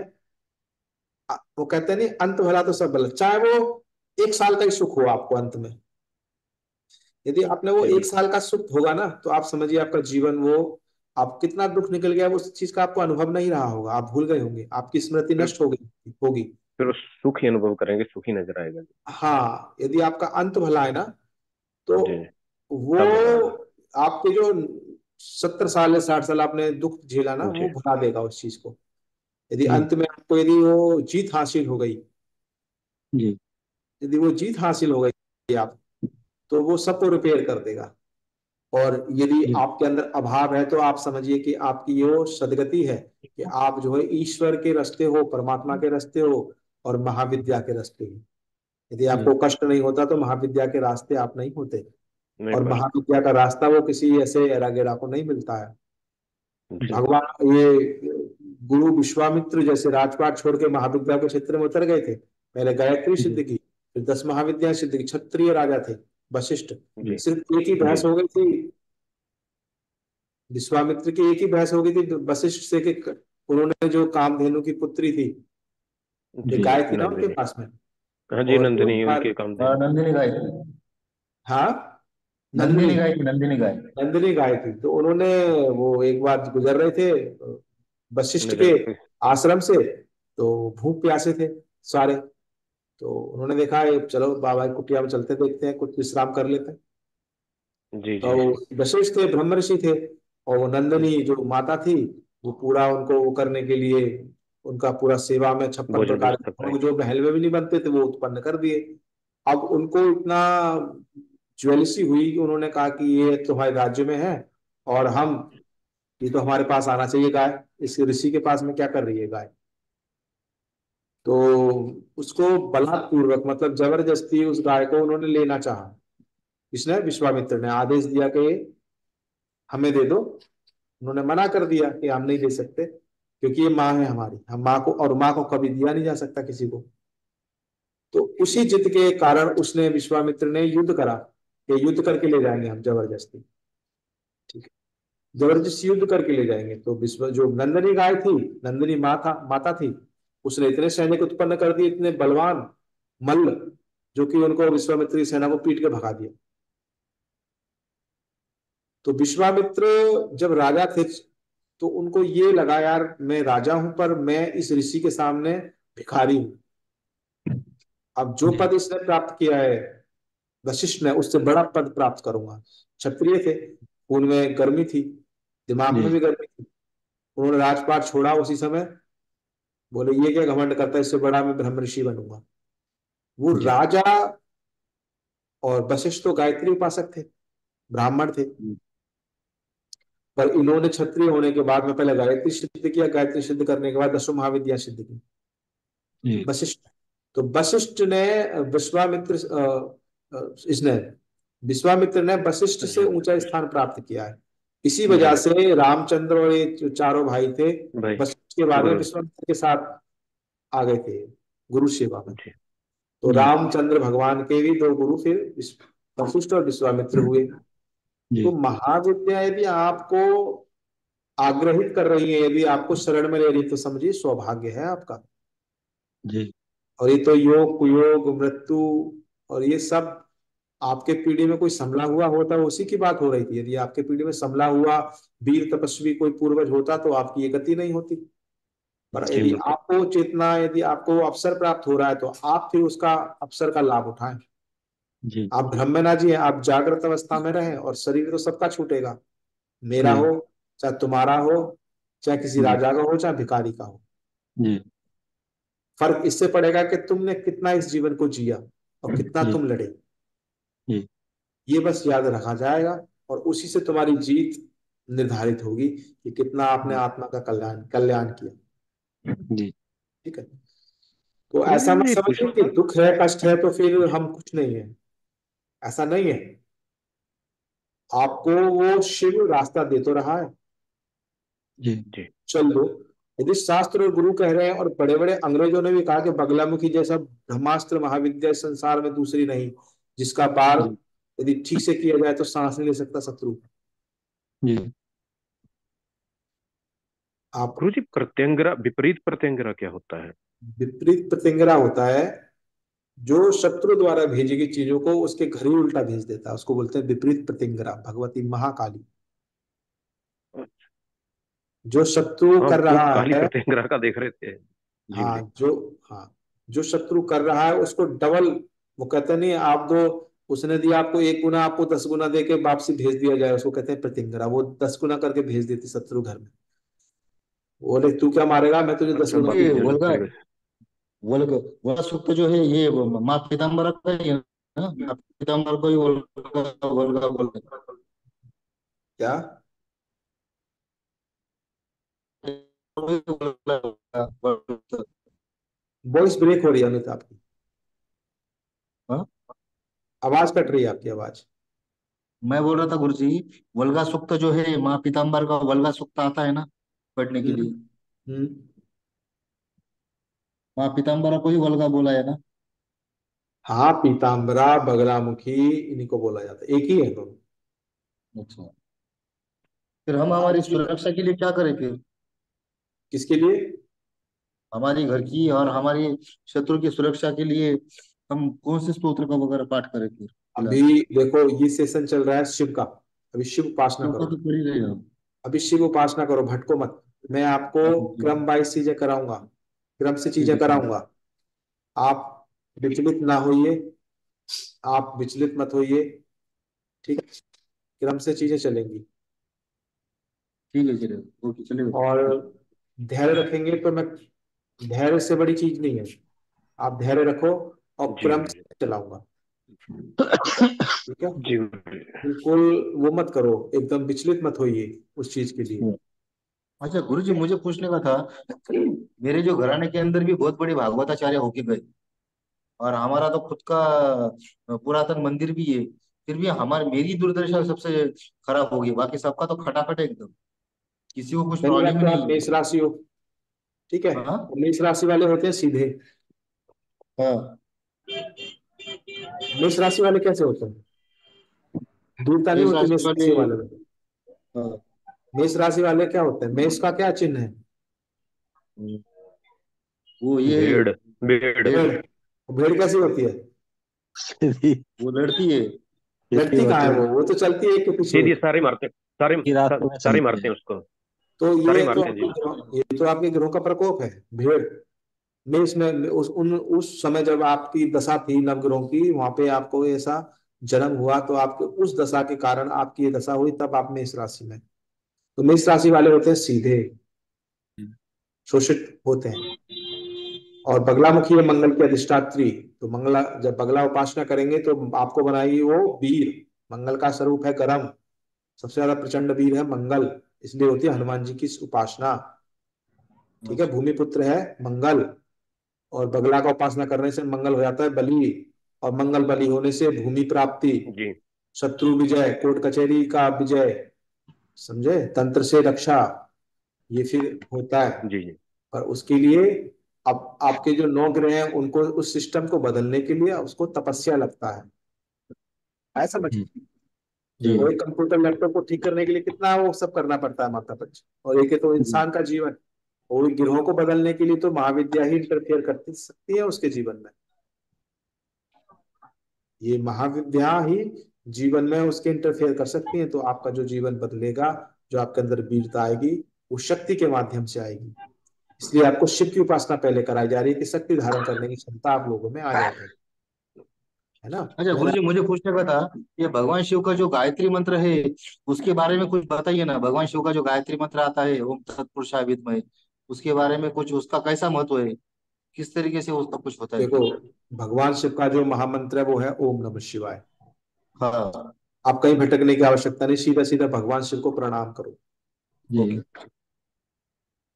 वो कहते हैं नहीं, अंत भला तो सब भला, चाहे वो 1 साल का ही सुख हो आपको अंत में। यदि आपने वो जी एक बिल्कुल। साल का सुख होगा ना, तो आप समझिए आपका जीवन वो, आप कितना दुख निकल गया वो, उस चीज का आपको अनुभव नहीं रहा होगा, आप भूल गए होंगे, आपकी स्मृति फिर नष्ट हो गई होगी। फिर वो सुख ही अनुभव करेंगे, सुख ही नजर आएगा जी। हाँ, यदि आपका अंत भला है ना, तो जी जी। वो सब भला है। आपके जो 70 साल या 60 साल आपने दुख झेला ना, वो जी भुला देगा उस चीज को। यदि जी अंत में आपको यदि वो जीत हासिल हो गई, जी यदि वो जीत हासिल हो गई आप, तो वो सबको रिपेयर कर देगा। और यदि जी आपके अंदर अभाव है तो आप समझिए कि आपकी ये वो सदगति है कि आप जो है ईश्वर के रास्ते हो, परमात्मा के रास्ते हो, और महाविद्या के रास्ते हो। यदि जी आपको कष्ट नहीं होता तो महाविद्या के रास्ते आप नहीं होते। नहीं और पढ़ महाविद्या का रास्ता वो किसी ऐसे एरा को नहीं मिलता है। जी भगवान ये गुरु विश्वामित्र जैसे राजपाट छोड़ के महाविद्या के क्षेत्र में उतर गए थे। पहले गायत्री सिद्ध जी की, फिर 10 महाविद्या सिद्ध की। क्षत्रिय राजा थे वशिष्ठ। जी सिर्फ एक ही जी बहस हो गई थी, विश्वामित्र की एक ही बहस हो गई थी वशिष्ठ से कि उन्होंने जो कामधेनु की पुत्री थी, एक जी गाय थी ना उनके नंदिनी। पास में, हाँ जी, और वो एक नंदिनी बार, उनके काम हाँ, देने। नंदिनी गाय थी। हाँ, नंदिनी नंदिनी, गाय थी, नंदिनी गाय। नंदिनी गाय थी। तो उन्होंने, वो एक बार गुजर रहे थे वशिष्ठ के नजर। आश्रम से, तो भूख प्यासे थे सारे। तो उन्होंने देखा ये चलो बाबा की कुटिया में चलते, देखते हैं कुछ विश्राम कर लेते हैं। जी तो जी वशिष्ठ थे, ब्रह्म ऋषि थे, और वो नंदिनी जो माता थी, वो पूरा उनको वो करने के लिए, उनका पूरा सेवा में 56 भोजन प्रकार व्यवस्था के कराई। भोग जो महल में भी नहीं बनते थे वो उत्पन्न कर दिए। अब उनको इतना ज्वेलसी हुई कि उन्होंने कहा कि ये तुम्हारे राज्य में है, और हम, ये तो हमारे पास आना चाहिए गाय, इस ऋषि के पास में क्या कर रही है गाय। तो उसको बलात्पूर्वक, मतलब जबरदस्ती उस गाय को उन्होंने लेना चाहा। इसने, विश्वामित्र ने आदेश दिया कि हमें दे दो। उन्होंने मना कर दिया कि हम नहीं दे सकते, क्योंकि ये माँ है हमारी, हम माँ को, और माँ को कभी दिया नहीं जा सकता किसी को। तो उसी जिद के कारण उसने, विश्वामित्र ने युद्ध करा कि युद्ध करके ले जाएंगे हम जबरदस्ती। ठीक है, जबरदस्ती युद्ध करके ले जाएंगे। तो विश्व जो नंदिनी गाय थी, नंदिनी माता थी, उसने इतने सैनिक उत्पन्न कर दिए, इतने बलवान मल्ल, जो कि उनको, विश्वामित्र की सेना को पीट के भगा दिया। तो विश्वामित्र जब राजा थे, तो उनको ये लगा यार मैं राजा हूं पर मैं इस ऋषि के सामने भिखारी हूं। अब जो जी पद इसने प्राप्त किया है वशिष्ठ ने, उससे बड़ा पद प्राप्त करूंगा। क्षत्रिय थे, उनमें गर्मी थी, दिमाग में जी भी गर्मी थी। उन्होंने राजपाट छोड़ा उसी समय, बोले ये क्या घमंड करता है, इससे बड़ा मैं ब्रह्म ऋषि बनूंगा। वो जी राजा, और वशिष्ठ तो गायत्री उपासक थे, ब्राह्मण थे। पर इन्होंने क्षत्रिय होने के बाद में पहले गायत्री सिद्ध किया, गायत्री सिद्ध करने के बाद 10 महाविद्या सिद्ध की जी वशिष्ठ। तो वशिष्ठ ने, विश्वामित्र इसने, विश्वामित्र ने वशिष्ठ से जी ऊंचा स्थान प्राप्त किया है। इसी जी वजह से रामचंद्र और ये जो चारों भाई थे, भाई। वशिष्ठ के बाद में गुरु। विश्वामित्र के साथ आ गए थे गुरु सेवा में। जी तो जी रामचंद्र भगवान के भी दो गुरु फिर वशिष्ठ और विश्वामित्र हुए। तो जी महाविद्या यदि आपको आग्रहित कर रही है, यदि आपको शरण में ले रही है, तो समझिए सौभाग्य है आपका। जी और ये तो योग कुयोग मृत्यु और ये सब, आपके पीढ़ी में कोई संभला हुआ होता, उसी की बात हो रही थी। यदि आपके पीढ़ी में संभला हुआ वीर तपस्वी कोई पूर्वज होता तो आपकी ये गति नहीं होती। पर जी यदि बिल्कुल आपको चेतना, यदि आपको अवसर प्राप्त हो रहा है, तो आप फिर उसका अवसर का लाभ उठाएं। जी आप भ्रम में ना जिए, आप जागृत अवस्था में रहें। और शरीर तो सबका छूटेगा, मेरा जी हो चाहे तुम्हारा हो, चाहे किसी जी राजा का हो चाहे भिखारी का हो। जी फर्क इससे पड़ेगा कि तुमने कितना इस जीवन को जिया और कितना जी तुम लड़े। जी ये बस याद रखा जाएगा, और उसी से तुम्हारी जीत निर्धारित होगी कि कितना आपने आत्मा का कल्याण कल्याण किया। जी ठीक है। तो गुरु जी ऐसा मत मुझे ये समझिए पूछना कि था। दुख है कष्ट है तो फिर जी हम कुछ नहीं है। ऐसा नहीं है। आपको वो शिव रास्ता दे तो रहा है, जी जी चल दो। यदि शास्त्र और गुरु कह रहे हैं, और बड़े बड़े अंग्रेजों ने भी कहा कि बगलामुखी जैसा ब्रह्मास्त्र महाविद्या इस संसार में दूसरी नहीं, जिसका पार जी यदि ठीक से किया जाए तो सांस नहीं ले सकता शत्रु। जी आप, गुरु जी, प्रत्यंगरा, विपरीत प्रत्यंगरा क्या होता है? विपरीत प्रतिंगरा होता है जो शत्रु द्वारा भेजी गई चीजों को उसके घर ही उल्टा भेज देता है, उसको बोलते हैं विपरीत प्रतिंगरा। भगवती महाकाली, जो शत्रु हाँ, कर खूब रहा काली है, प्रत्यंगरा का देख रहे थे। जी जी हाँ जो, हाँ जो शत्रु कर रहा है उसको डबल, वो कहते नहीं आप दो, उसने दिया आपको 1 गुना, आपको 10 गुना दे के वापसी भेज दिया जाए, उसको कहते हैं प्रतिंगरा। वो 10 गुना करके भेज देती शत्रु घर में। बोले तू क्या मारेगा, मैं तुझे दस अच्छा, गुना ये भेज दूंगा। वल्गा वल्गा सूक्त जो है ये माँ पीताम्बरा का ही है ना? माँ पीताम्बर को ही वल्गा वल्गा बोलते क्या? हैं। वॉइस ब्रेक हो रही है अमित आपकी, हाँ? आवाज कट रही है आपकी आवाज। मैं बोल रहा था गुरुजी, वल्गा सूक्त जो है माँ पीताम्बर का वल्गा सूक्त आता है ना पढ़ने के हम्म। लिए, हम्म। माँ पीताम्बरा को ही वल्गा बोला है ना? हाँ, पीताम्बरा बगलामुखी इन्हीं को बोला जाता है, एक ही है दोनों। अच्छा, फिर हम हमारी सुरक्षा के लिए क्या करें फिर? किसके लिए? हमारी घर की और हमारी शत्रु की सुरक्षा के लिए हम कौन से स्तोत्र का वगैरह पाठ करें फिर अभी फिलहाल? देखो ये सेशन चल रहा है शिव का, अभी शिव उपासना तो का करो। तो कर ही रहे हैं हम। अभी शिव उपासना करो, भटको मत। मैं आपको जी, क्रम वाइज चीजें कराऊंगा, क्रम से ठीक चीजें है चलिए। कराऊंगा। आप विचलित ना होइए, आप विचलित मत होइए, ठीक है? क्रम से चीजें चलेंगी। ठीक है चलिए, ओके चलिए। और धैर्य रखेंगे तो मैं, धैर्य से बड़ी चीज नहीं है। आप धैर्य रखो और जी क्रम गुरु जी। से चलाऊंगा, ठीक है? जी गुरु जी। बिल्कुल वो मत करो, एकदम विचलित मत होइए उस चीज के लिए। अच्छा गुरुजी, मुझे पूछने का था, मेरे जो घराने के अंदर भी बहुत बड़े भागवताचार्य होके गए, और हमारा तो खुद का पुरातन मंदिर भी है, फिर भी हमारी मेरी दुर्दशा सबसे खराब हो गई, बाकी सबका तो खटाखट है एकदम, किसी को कुछ पहली बात प्रॉब्लम ही तो नहीं आप है। मेष राशि हो, ठीक है? हाँ मेष राशि वाले होते हैं सीधे। हाँ। मेष राशि वाले कैसे होते हैं? दूरता नहीं मेष होती राशि मेष वाले, राशि वाले में। हाँ, मेष राशि वाले क्या होते हैं, मेष का क्या चिन्ह है? वो ये भेड़। भेड़। भेड़, भेड़। भेड़ कैसी होती है? सीधी वो लड़ती है। सीधी लड़ती कहाँ होती है? है, वो तो चलती है एक के पीछे सीधी एक। सारे मारते हैं, सारे कि रास्ते में सारे चलती मारते है। हैं उसको। तो सारे ये तो मारते हैं आपके जी। ये तो आपके ग्रहों का प्रकोप है, भेड़। मेष में उस समय जब आपकी दशा थी नवग्रहों की, वहां पे आपको ऐसा जन्म हुआ, तो आपके उस दशा के कारण आपकी ये दशा हुई, तब आप मेष राशि में। तो मेष राशि वाले होते हैं सीधे, शोषित होते हैं। और बगलामुखी है मंगल की अधिष्ठात्री। तो मंगला जब बगला उपासना करेंगे तो आपको बनाएगी वो वीर। मंगल का स्वरूप है गरम, सबसे ज्यादा प्रचंड वीर है मंगल, इसलिए होती है हनुमान जी की उपासना, ठीक है? अच्छा भूमि पुत्र है मंगल। और बगला का उपासना करने से मंगल हो जाता है बली, और मंगल बली होने से भूमि प्राप्ति, जी शत्रु विजय, कोर्ट कचहरी का विजय, समझे? तंत्र से रक्षा, ये फिर होता है। जी जी। पर उसके लिए अब आपके जो 9 ग्रह हैं उनको उस सिस्टम को बदलने के लिए उसको तपस्या लगता है, ऐसा समझ। हम्म, जी वो एक कंप्यूटर लैपटॉप को ठीक करने के लिए कितना वो सब करना पड़ता है माता पंच। और एक है तो जी इंसान का जीवन, और गिरोह को बदलने के लिए तो महाविद्या ही इंटरफेयर कर सकती है उसके जीवन में। ये महाविद्या ही जीवन में उसके इंटरफेयर कर सकती है, तो आपका जो जीवन बदलेगा, जो आपके अंदर वीरता आएगी, वो शक्ति के माध्यम से आएगी। इसलिए आपको शिव की उपासना पहले कराई जा रही है कि शक्ति धारण करने की क्षमता आप लोगों में आ जाए, है ना? अच्छा पहला गुरुजी, मुझे पूछने का था, ये भगवान शिव का जो गायत्री मंत्र है उसके बारे में कुछ बताइए ना। भगवान शिव का जो गायत्री मंत्र आता है, ओम तत्पुरुषाय विद्महे, उसके बारे में कुछ, उसका कैसा महत्व है, किस तरीके से उसका कुछ होता है देखो, फिर? भगवान शिव का जो महामंत्र है वो है ओम नमः शिवाय। हाँ। आप कहीं भटकने की आवश्यकता नहीं, सीधा सीधा भगवान शिव को प्रणाम करो। ओके। जी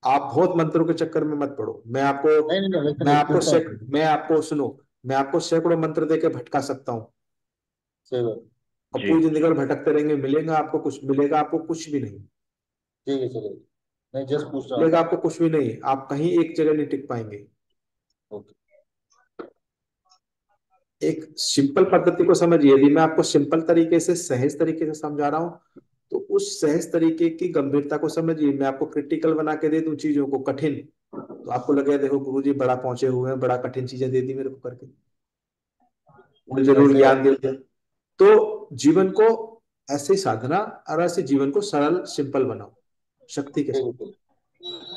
आप बहुत मंत्रों के चक्कर में मत पड़ो। नहीं नहीं नहीं, वैसे मैं नहीं आपको पूछता सेक हूँ। मैं आपको सुनो, मैं आपको सैकड़ों मंत्र देके भटका सकता हूँ, सही बात। और जी पूरी जिंदगी भर भटकते रहेंगे, मिलेगा आपको कुछ? मिलेगा आपको कुछ भी नहीं। ठीक है चलिए, मैं जस्ट पूछ रहा मिलेगा था। आपको कुछ भी नहीं, आप कहीं एक जगह नहीं टिक पाएंगे। ओके। एक सिंपल पद्धति को समझिए, यदि मैं आपको सिंपल तरीके से सहज तरीके से समझा रहा हूँ, तो उस सहज तरीके की गंभीरता को समझिए। मैं आपको क्रिटिकल बना के दे दूं चीजों को कठिन, तो आपको लगेगा देखो गुरुजी बड़ा पहुंचे हुए हैं, बड़ा कठिन चीजें दे दी मेरे को करके, उन्हें जरूर सही बात। ज्ञान दे दिया। तो जीवन को ऐसे ही साधना, और ऐसे जीवन को सरल सिंपल बनाओ शक्ति के ठीक साथ। है चलिए,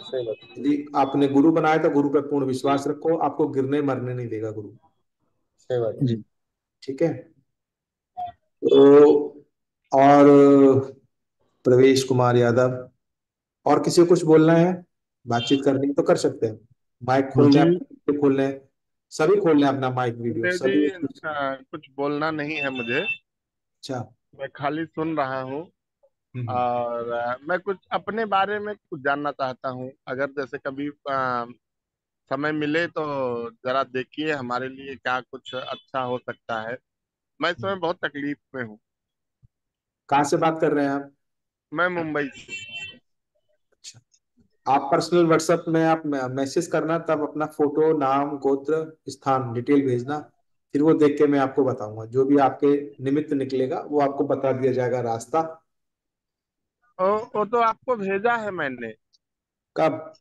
सही बात। यदि आपने गुरु बनाया तो गुरु पर पूर्ण विश्वास रखो, आपको गिरने मरने नहीं देगा गुरु, सही बात है। जी ठीक है? तो और प्रवेश कुमार यादव, और किसी को कुछ बोलना है, बातचीत करनी है तो कर सकते हैं। माइक खोल लें, मुझे अपने खोल लें, सभी खोल लें अपना माइक वीडियो मुझे सभी। जी कुछ बोलना नहीं है मुझे। अच्छा। मैं खाली सुन रहा हूँ। हम्म। और मैं कुछ अपने बारे में कुछ जानना चाहता हूँ। अगर जैसे कभी समय मिले तो जरा देखिए हमारे लिए क्या कुछ अच्छा हो सकता है। मैं इस समय बहुत तकलीफ में हूँ। कहाँ से बात कर रहे हैं आप? मैं मुंबई से। अच्छा। आप पर्सनल व्हाट्सएप में आप मैसेज करना, तब अपना फोटो, नाम, गोत्र, स्थान डिटेल भेजना। फिर वो देख के मैं आपको बताऊंगा, जो भी आपके निमित्त निकलेगा वो आपको बता दिया जाएगा रास्ता। वो तो आपको भेजा है मैंने। कब?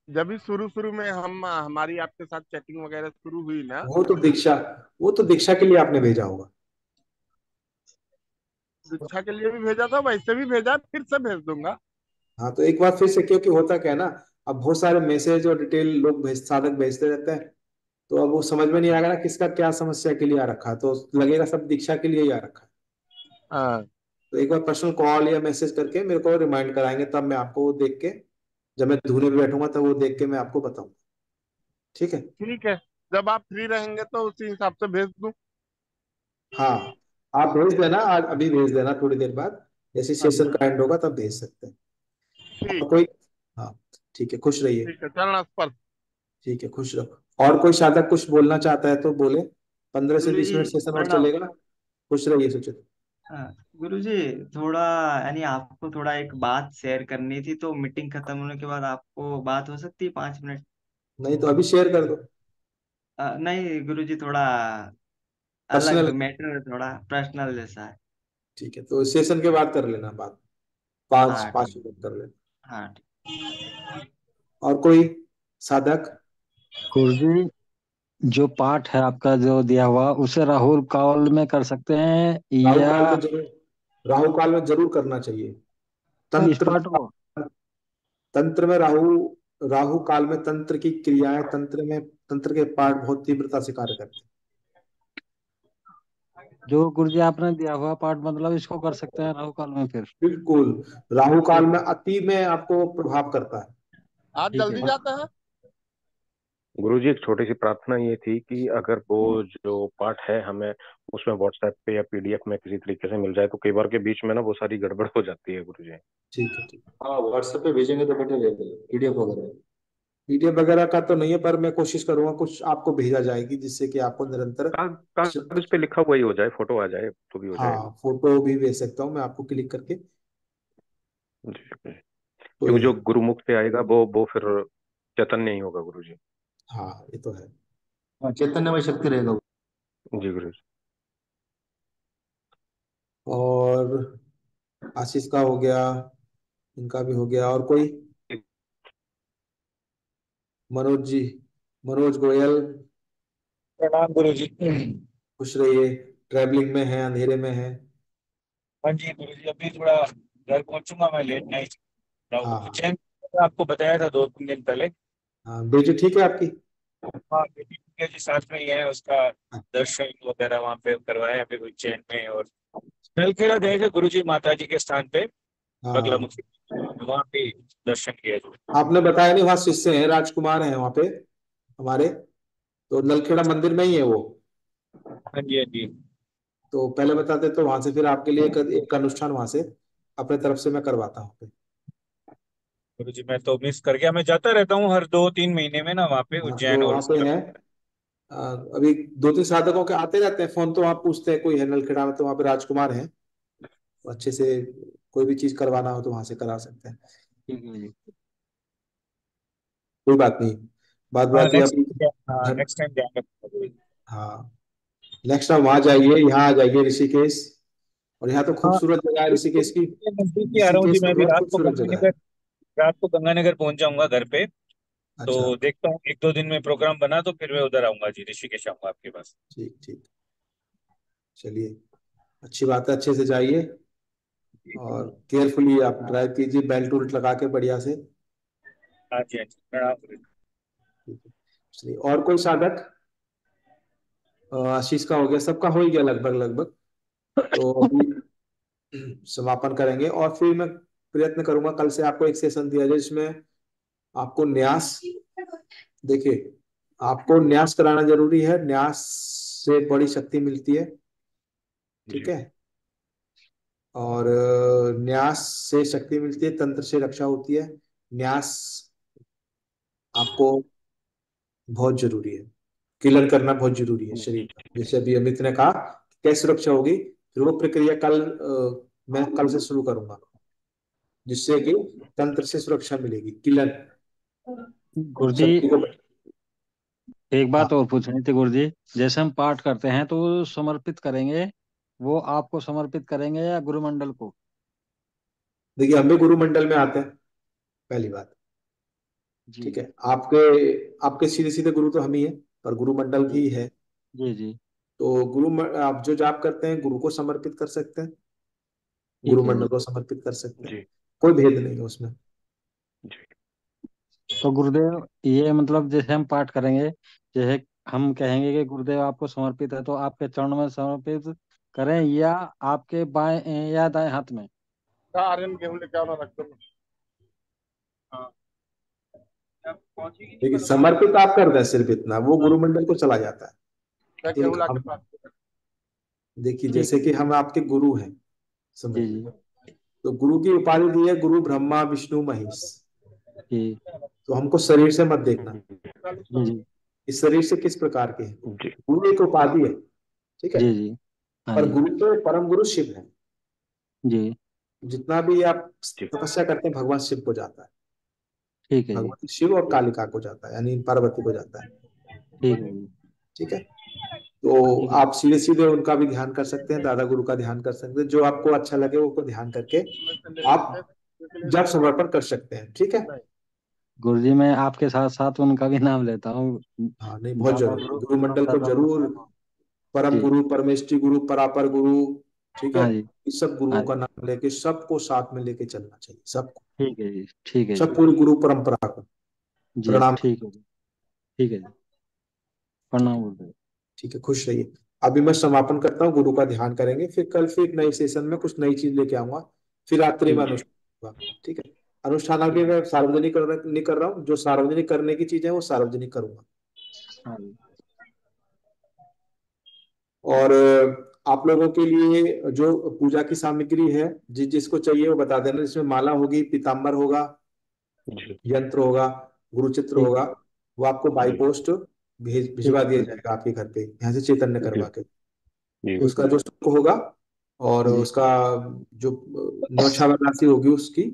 जब भी शुरू शुरू में हम हमारी आपके साथ चैटिंग वगैरह शुरू हुई ना। वो तो दीक्षा, वो तो दीक्षा के लिए आपने भेजा होगा। शिक्षा के लिए भी भेजा था, वैसे भी भेजा, फिर से भेज दूंगा। हाँ तो एक बार फिर से, क्योंकि होता क्या है ना, अब बहुत सारे मैसेज और डिटेल लोग साधक भेजते रहते हैं, तो अब वो समझ में नहीं आएगा ना किसका क्या समस्या के लिए आ रखा है, तो लगेगा सब दीक्षा के लिए ही आ रखा है। हाँ। तो एक बार पर्सनल कॉल या मैसेज करके मेरे को रिमाइंड कराएंगे, तब मैं आपको वो देख के, जब मैं धुने पे बैठूंगा तब वो देख के मैं आपको बताऊंगा। ठीक है। ठीक है। जब आप फ्री रहेंगे तो उसी हिसाब से भेज दूं। हाँ, आप भेज देना, आज अभी भेज देना, थोड़ी देर बाद जैसे हाँ। सेशन का एंड होगा तब भेज सकते हैं। और ठीक। कोई? हाँ, ठीक है, खुश रहिए। ठीक है, चरण स्पर्श। ठीक है, खुश रहो। और कोई साधक कुछ बोलना चाहता है तो बोले। 15 से 20 मिनट गुरुजी सेशन और प्रणाम। चलेगा। खुश रहिए सुचित। हाँ गुरुजी, थोड़ा यानी आपको थोड़ा एक बात शेयर करनी थी, तो मीटिंग खत्म होने के बाद आपको बात हो सकती है 5 मिनट? नहीं तो अभी शेयर कर दो। नहीं गुरुजी, थोड़ा अलग पर्सनल? मैटर, थोड़ा पर्सनल जैसा है। ठीक है, तो सेशन के बाद कर लेना बात। पाँच हाँ पाँच ठीक। मिनट कर लेना। हाँ ठीक। और कोई साधक? गुरुजी, जो पाठ है आपका जो दिया हुआ उसे राहुल काल में कर सकते हैं राहु या काल में जरूर, राहु काल में जरूर करना चाहिए। इस तंत्र, पाठ को? तंत्र में राहु, राहु काल में तंत्र की क्रियाएं, तंत्र में तंत्र के पाठ बहुत तीव्रता से कार्य करते जो गुरुजी आपने दिया हुआ पाठ मतलब इसको कर सकते हैं राहुल काल में फिर? हैं। बिल्कुल, राहु काल ठीक में है। अति में आपको प्रभाव करता है। आज ठीक जल्दी है। जाता है। गुरुजी एक छोटी सी प्रार्थना ये थी कि अगर वो जो पाठ है हमें उसमें व्हाट्सएप पे या पीडीएफ में किसी तरीके से मिल जाए, तो कई बार के बीच में ना वो सारी गड़बड़ हो जाती है गुरुजी। ठीक है, ठीक है। हाँ, व्हाट्सएप पे भेजेंगे तो बेटर रहेगा, पीडीएफ वगैरह। पीडीएफ वगैरह का तो नहीं है, पर मैं कोशिश करूंगा कुछ आपको भेजा जाएगी जिससे कि आपको निरंतर कागज पे लिखा हुआ ही हो जाए, फोटो आ जाए तो भी हो जाएगा। हाँ, फोटो भी भेज सकता हूँ मैं आपको क्लिक करके। जी जी। कोई क्योंकि जो नहीं। गुरुमुख से आएगा वो फिर चैतन्य ही होगा गुरुजी। हाँ, ये तो है। हाँ, चैतन्यमय शक्ति रहेगा वो। जी गुरुजी। और आशीष का हो गया, इनका भी हो गया, और कोई? मनोज जी, मनोज गोयल। प्रणाम गुरु जी। खुश रहिए। ट्रैवलिंग में है, अंधेरे में है? हाँ जी गुरु जी, अभी थोड़ा घर पहुंचूंगा, मैं लेट नाइट रहा हूँ हाँ हाँ। उज्जैन। आपको बताया था 2-3 दिन पहले। हाँ, बेटी ठीक है आपकी? हाँ बेटी ठीक है जी, साथ में ही है, उसका दर्शन वगैरह वहाँ पे करवाया अभी उज्जैन में। और नलखेड़ा गए थे गुरु जी, माता जी के स्थान पे, हाँ, बगलामुखी, वहाँ पे दर्शन किया जी। आपने बताया नहीं, वहाँ शिष्य हैं, राजकुमार हैं वहाँ पे हमारे, तो नलखेड़ा मंदिर में ही है वो। हाँ जी हाँ जी। तो पहले बताते तो वहां से फिर आपके लिए एक अनुष्ठान वहां से अपने तरफ से मैं करवाता हूँ। गुरु जी मैं तो मिस कर गया, मैं जाता रहता हूँ हर 2-3 महीने में ना वहाँ पे हाँ, उज्जैन तो और वहाँ पे उसके। है। अभी 2-3 साधकों के आते रहते हैं फोन, तो आप पूछते हैं कोई है नलखेड़ा में, तो वहाँ पे राजकुमार है, तो अच्छे से कोई भी चीज करवाना हो तो वहां से करा सकते हैं। ठीक है जी। कोई बात नहीं। बात हाँ बात ये नेक्स्ट, अभी हाँ घर। नेक्स्ट टाइम जाएंगे। हाँ, नेक्स्ट टाइम वहां जाइए, यहाँ आ जाइए ऋषिकेश। और यहाँ तो हाँ खूबसूरत जगह है ऋषिकेश की। नजदीक ही आ रहा हूँ जी, ऋषिकेश मैं तो भी बहुत खूबसूरत जगह है। रात को गंगानगर पहुंच जाऊंगा घर पे। अच्छा। तो देखता हूँ 1-2 दिन में प्रोग्राम बना तो फिर मैं उधर आऊंगा जी, ऋषिकेश आऊंगा आपके पास। ठीक ठीक। चलिए, अच्छी बात है, अच्छे से जाइए। और केयरफुली आप ड्राइव कीजिए, बेल्ट उल्ट लगा के बढ़िया से। हाँ जी हाँ जी, प्रणाम गुरु जी। ठीक है। चलिए, और कोई साधक? आशीष का हो गया, सबका हो ही गया लगभग लगभग। तो अभी समापन करेंगे और फिर मैं प्रयत्न करूंगा कल से आपको एक सेशन दिया जाए जिसमें आपको न्यास, देखिए आपको न्यास कराना जरूरी है, न्यास से बड़ी शक्ति मिलती है, ठीक जी है। और न्यास से शक्ति मिलती है, तंत्र से रक्षा होती है। न्यास आपको बहुत जरूरी है, क्लीयर करना बहुत जरूरी है शरीर का। जैसे अभी अमित ने कहा कैसे सुरक्षा होगी, फिर वो प्रक्रिया कल मैं कल से शुरू करूंगा, जिससे कि तंत्र से सुरक्षा मिलेगी, क्लीयर गुरुजी शक्ति को। एक हाँ बात और पूछनी थी गुरुजी। जैसे हम पाठ करते हैं तो वो समर्पित करेंगे, वो आपको समर्पित करेंगे या गुरुमंडल को? देखिए, हम भी गुरु मंडल में आते हैं, पहली बात, जी ठीक है। आपके आपके सीधे सीधे गुरु तो हम ही है, पर गुरु मंडल जी भी है। जी जी। तो आप जो जाप करते हैं गुरु को समर्पित कर सकते हैं, गुरु ठीक है मंडल जी। को समर्पित कर सकते हैं, जी कोई भेद नहीं है उसमें। जी तो गुरुदेव ये मतलब जैसे हम पाठ करेंगे, जैसे हम कहेंगे कि गुरुदेव आपको समर्पित है, तो आपके चरणों में समर्पित करें या आपके बाएं या दाएं हाथ में? आर्यन गेहूं लेके आओ ना, रख दो। हाँ, जब पहुंचेगी नहीं देखिए, मतलब समर्पित आप कर दें सिर्फ इतना, वो गुरु मंडल को चला जाता मैं है। गेहूं एक ला के हम, पास। देखिए ठीक जैसे है। कि हम आपके गुरु हैं, जी समझिए, जी तो गुरु की उपाधि दी है गुरु ब्रह्मा विष्णु महेश। जी तो हमको शरीर से मत देखना, जी जी इस शरीर से किस प्रकार के हैं। जी गुरु एक उपाधि है, ठीक है, जी जी। हाँ पर जी। गुरु तो परम गुरु शिव है। जी जितना भी आप जी तपस्या करते हैं भगवान शिव को जाता है, ठीक है जी। भगवान शिव और कालिका को जाता है, यानी पार्वती को जाता है, ठीक है जी। ठीक है। तो ठीक है। आप सीधे सीधे उनका भी ध्यान कर सकते हैं, दादा गुरु का ध्यान कर सकते हैं, जो आपको अच्छा लगे वो को ध्यान करके आप जब समर्पण कर सकते हैं, ठीक है। गुरुजी मैं आपके साथ साथ उनका भी नाम लेता हूँ। हाँ नहीं, बहुत दादा जरूरी, गुरु गुरु मंडल को दादा जरूर, गुरु। परम जी। गुरु, परमेष्टि गुरु, परापर गुरु, ठीक है, हाँ जी। इस सब हाँ गुरुओं का जी। नाम लेके सबको साथ में लेके चलना चाहिए, सबको, ठीक है जी। ठीक है सब जी। पूरी गुरु परंपरा को जी प्रणाम। ठीक है जी। ठीक है जी। ठीक प्रणाम है, गुरुदेव। ठीक है, खुश रहिए। अभी मैं समापन करता हूँ, गुरु का ध्यान करेंगे, फिर कल फिर नए सेशन में कुछ नई चीज लेके आऊंगा, फिर रात्रि में ठीक है। अनुष्ठान होगा, ठीक है। अनुष्ठान ठीक अभी है। मैं सार्वजनिक नहीं कर रहा हूँ, जो सार्वजनिक करने की चीज है वो सार्वजनिक करूंगा। हाँ जी। और आप लोगों के लिए जो पूजा की सामग्री है, जिसको चाहिए वो बता देना, जिसमें माला होगी, पीताम्बर होगा, जी यंत्र होगा, गुरु चित्र ठीक होगा, है। वो आपको बाई जी पोस्ट ठीक भिजवा है दिया गुरुदेव। जाएगा आपके घर पे, यहाँ से चैतन्य जी करवा के। जी ठीक उसका है। जो शुल्क होगा और जी उसका जो न्यौछावर राशि होगी उसकी,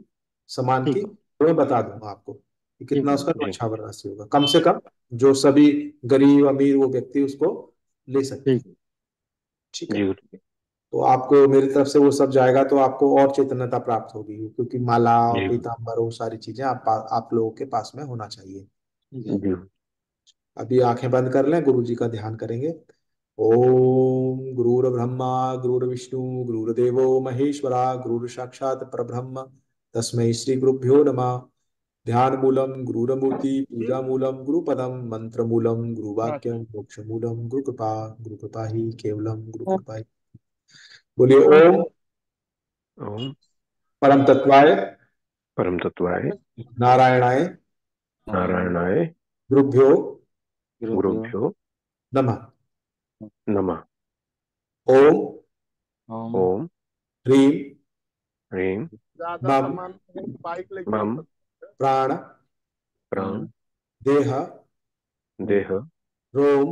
सामान की, ठीक है। वो मैं बता दूंगा आपको कि ठीक कितना है। उसका जी न्यौछावर राशि होगा, कम से कम जो सभी गरीब अमीर वो व्यक्ति उसको ले सकते हैं, ठीक है। ठीक है। जी तो आपको मेरी तरफ से वो सब जाएगा तो आपको और चेतनता प्राप्त होगी, क्योंकि माला और जी पीताम्बर वो सारी चीजें आप लोगों के पास में होना चाहिए। ठीक है। जी अभी आंखें बंद कर लें, गुरु जी का ध्यान करेंगे। ओम गुरुर ब्रह्मा गुरुर्विष्णु गुरुर्देवो महेश्वरा गुरुर साक्षात परब्रह्म तस्मै श्री गुरुभ्यो नमः। ध्यान मूलम गुरुरमूर्ति पूजा मूलम गुरुपदम मंत्र मूलम गुरुवाक्यम मोक्ष मूलम गुरु कृपा ही केवलम गुरु कृपा ही। बोलिए ओम ओम परम तत्वाय परम तत्वाय नारायणाय नारायणाय गुरुभ्यो गुरुदेव। गुरुभ्यो नमः। नमः। ओम ओम। ओम ह्रीम ह्रीं ज्यादा मम सामान बाइक लेके आ मम सकते प्राण प्राण देह देह रोम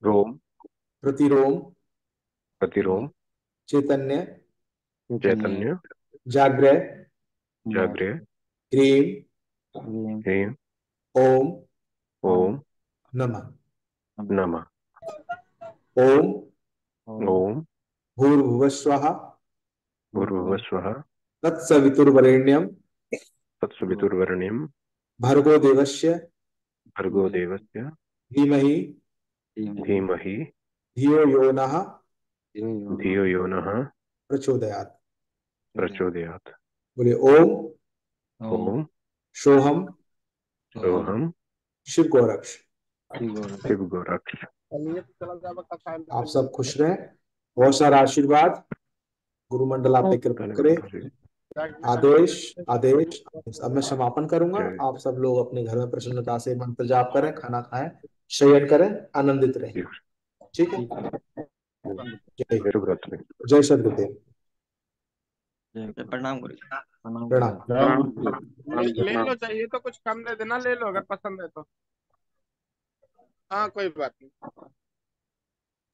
रोम प्रतिरोम प्रतिरोम चैतन्य चैतन्य। चैतन्य जाग्रह जागृय ह्रीम ह्रीं। ह्रीं ओम ओम। ओम नमः। नमः। ओम ओम। ओम भूर्भुवस्वः भूर्भुवस्वः तत्सवितुर्वरेण्यं तत्सवितुर्वरेण्यं भर्गो देवस्य भर्गो देवस्य धीमहि धीमहि धीमहि धियो यो नः धियो यो नः धियो यो नः प्रचोदयात्। प्रचोदयात्। प्रचोदयात्। बोले ओम ओम। ओम सोहम सोहम। सोहम शिव गोरक्ष। श्री गौरव। शिव गोरक्ष। हैं। चला जाएगा आप सब खुश रहें, बहुत सारा आशीर्वाद। गुरुमंडल आप पे कृपा करे। आदेश आदेश आदेश। अब मैं समापन करूंगा। आप सब लोग अपने घर में प्रसन्नता से मंत्र जाप करें, खाना खाएं, शयन करें, आनंदित रहें। ठीक है। जय सद्गुरुदेव। प्रणाम गुरु जी। प्रणाम। ले लो, चाहिए तो कुछ कम दे देना, ले लो अगर पसंद है तो। हाँ कोई बात नहीं।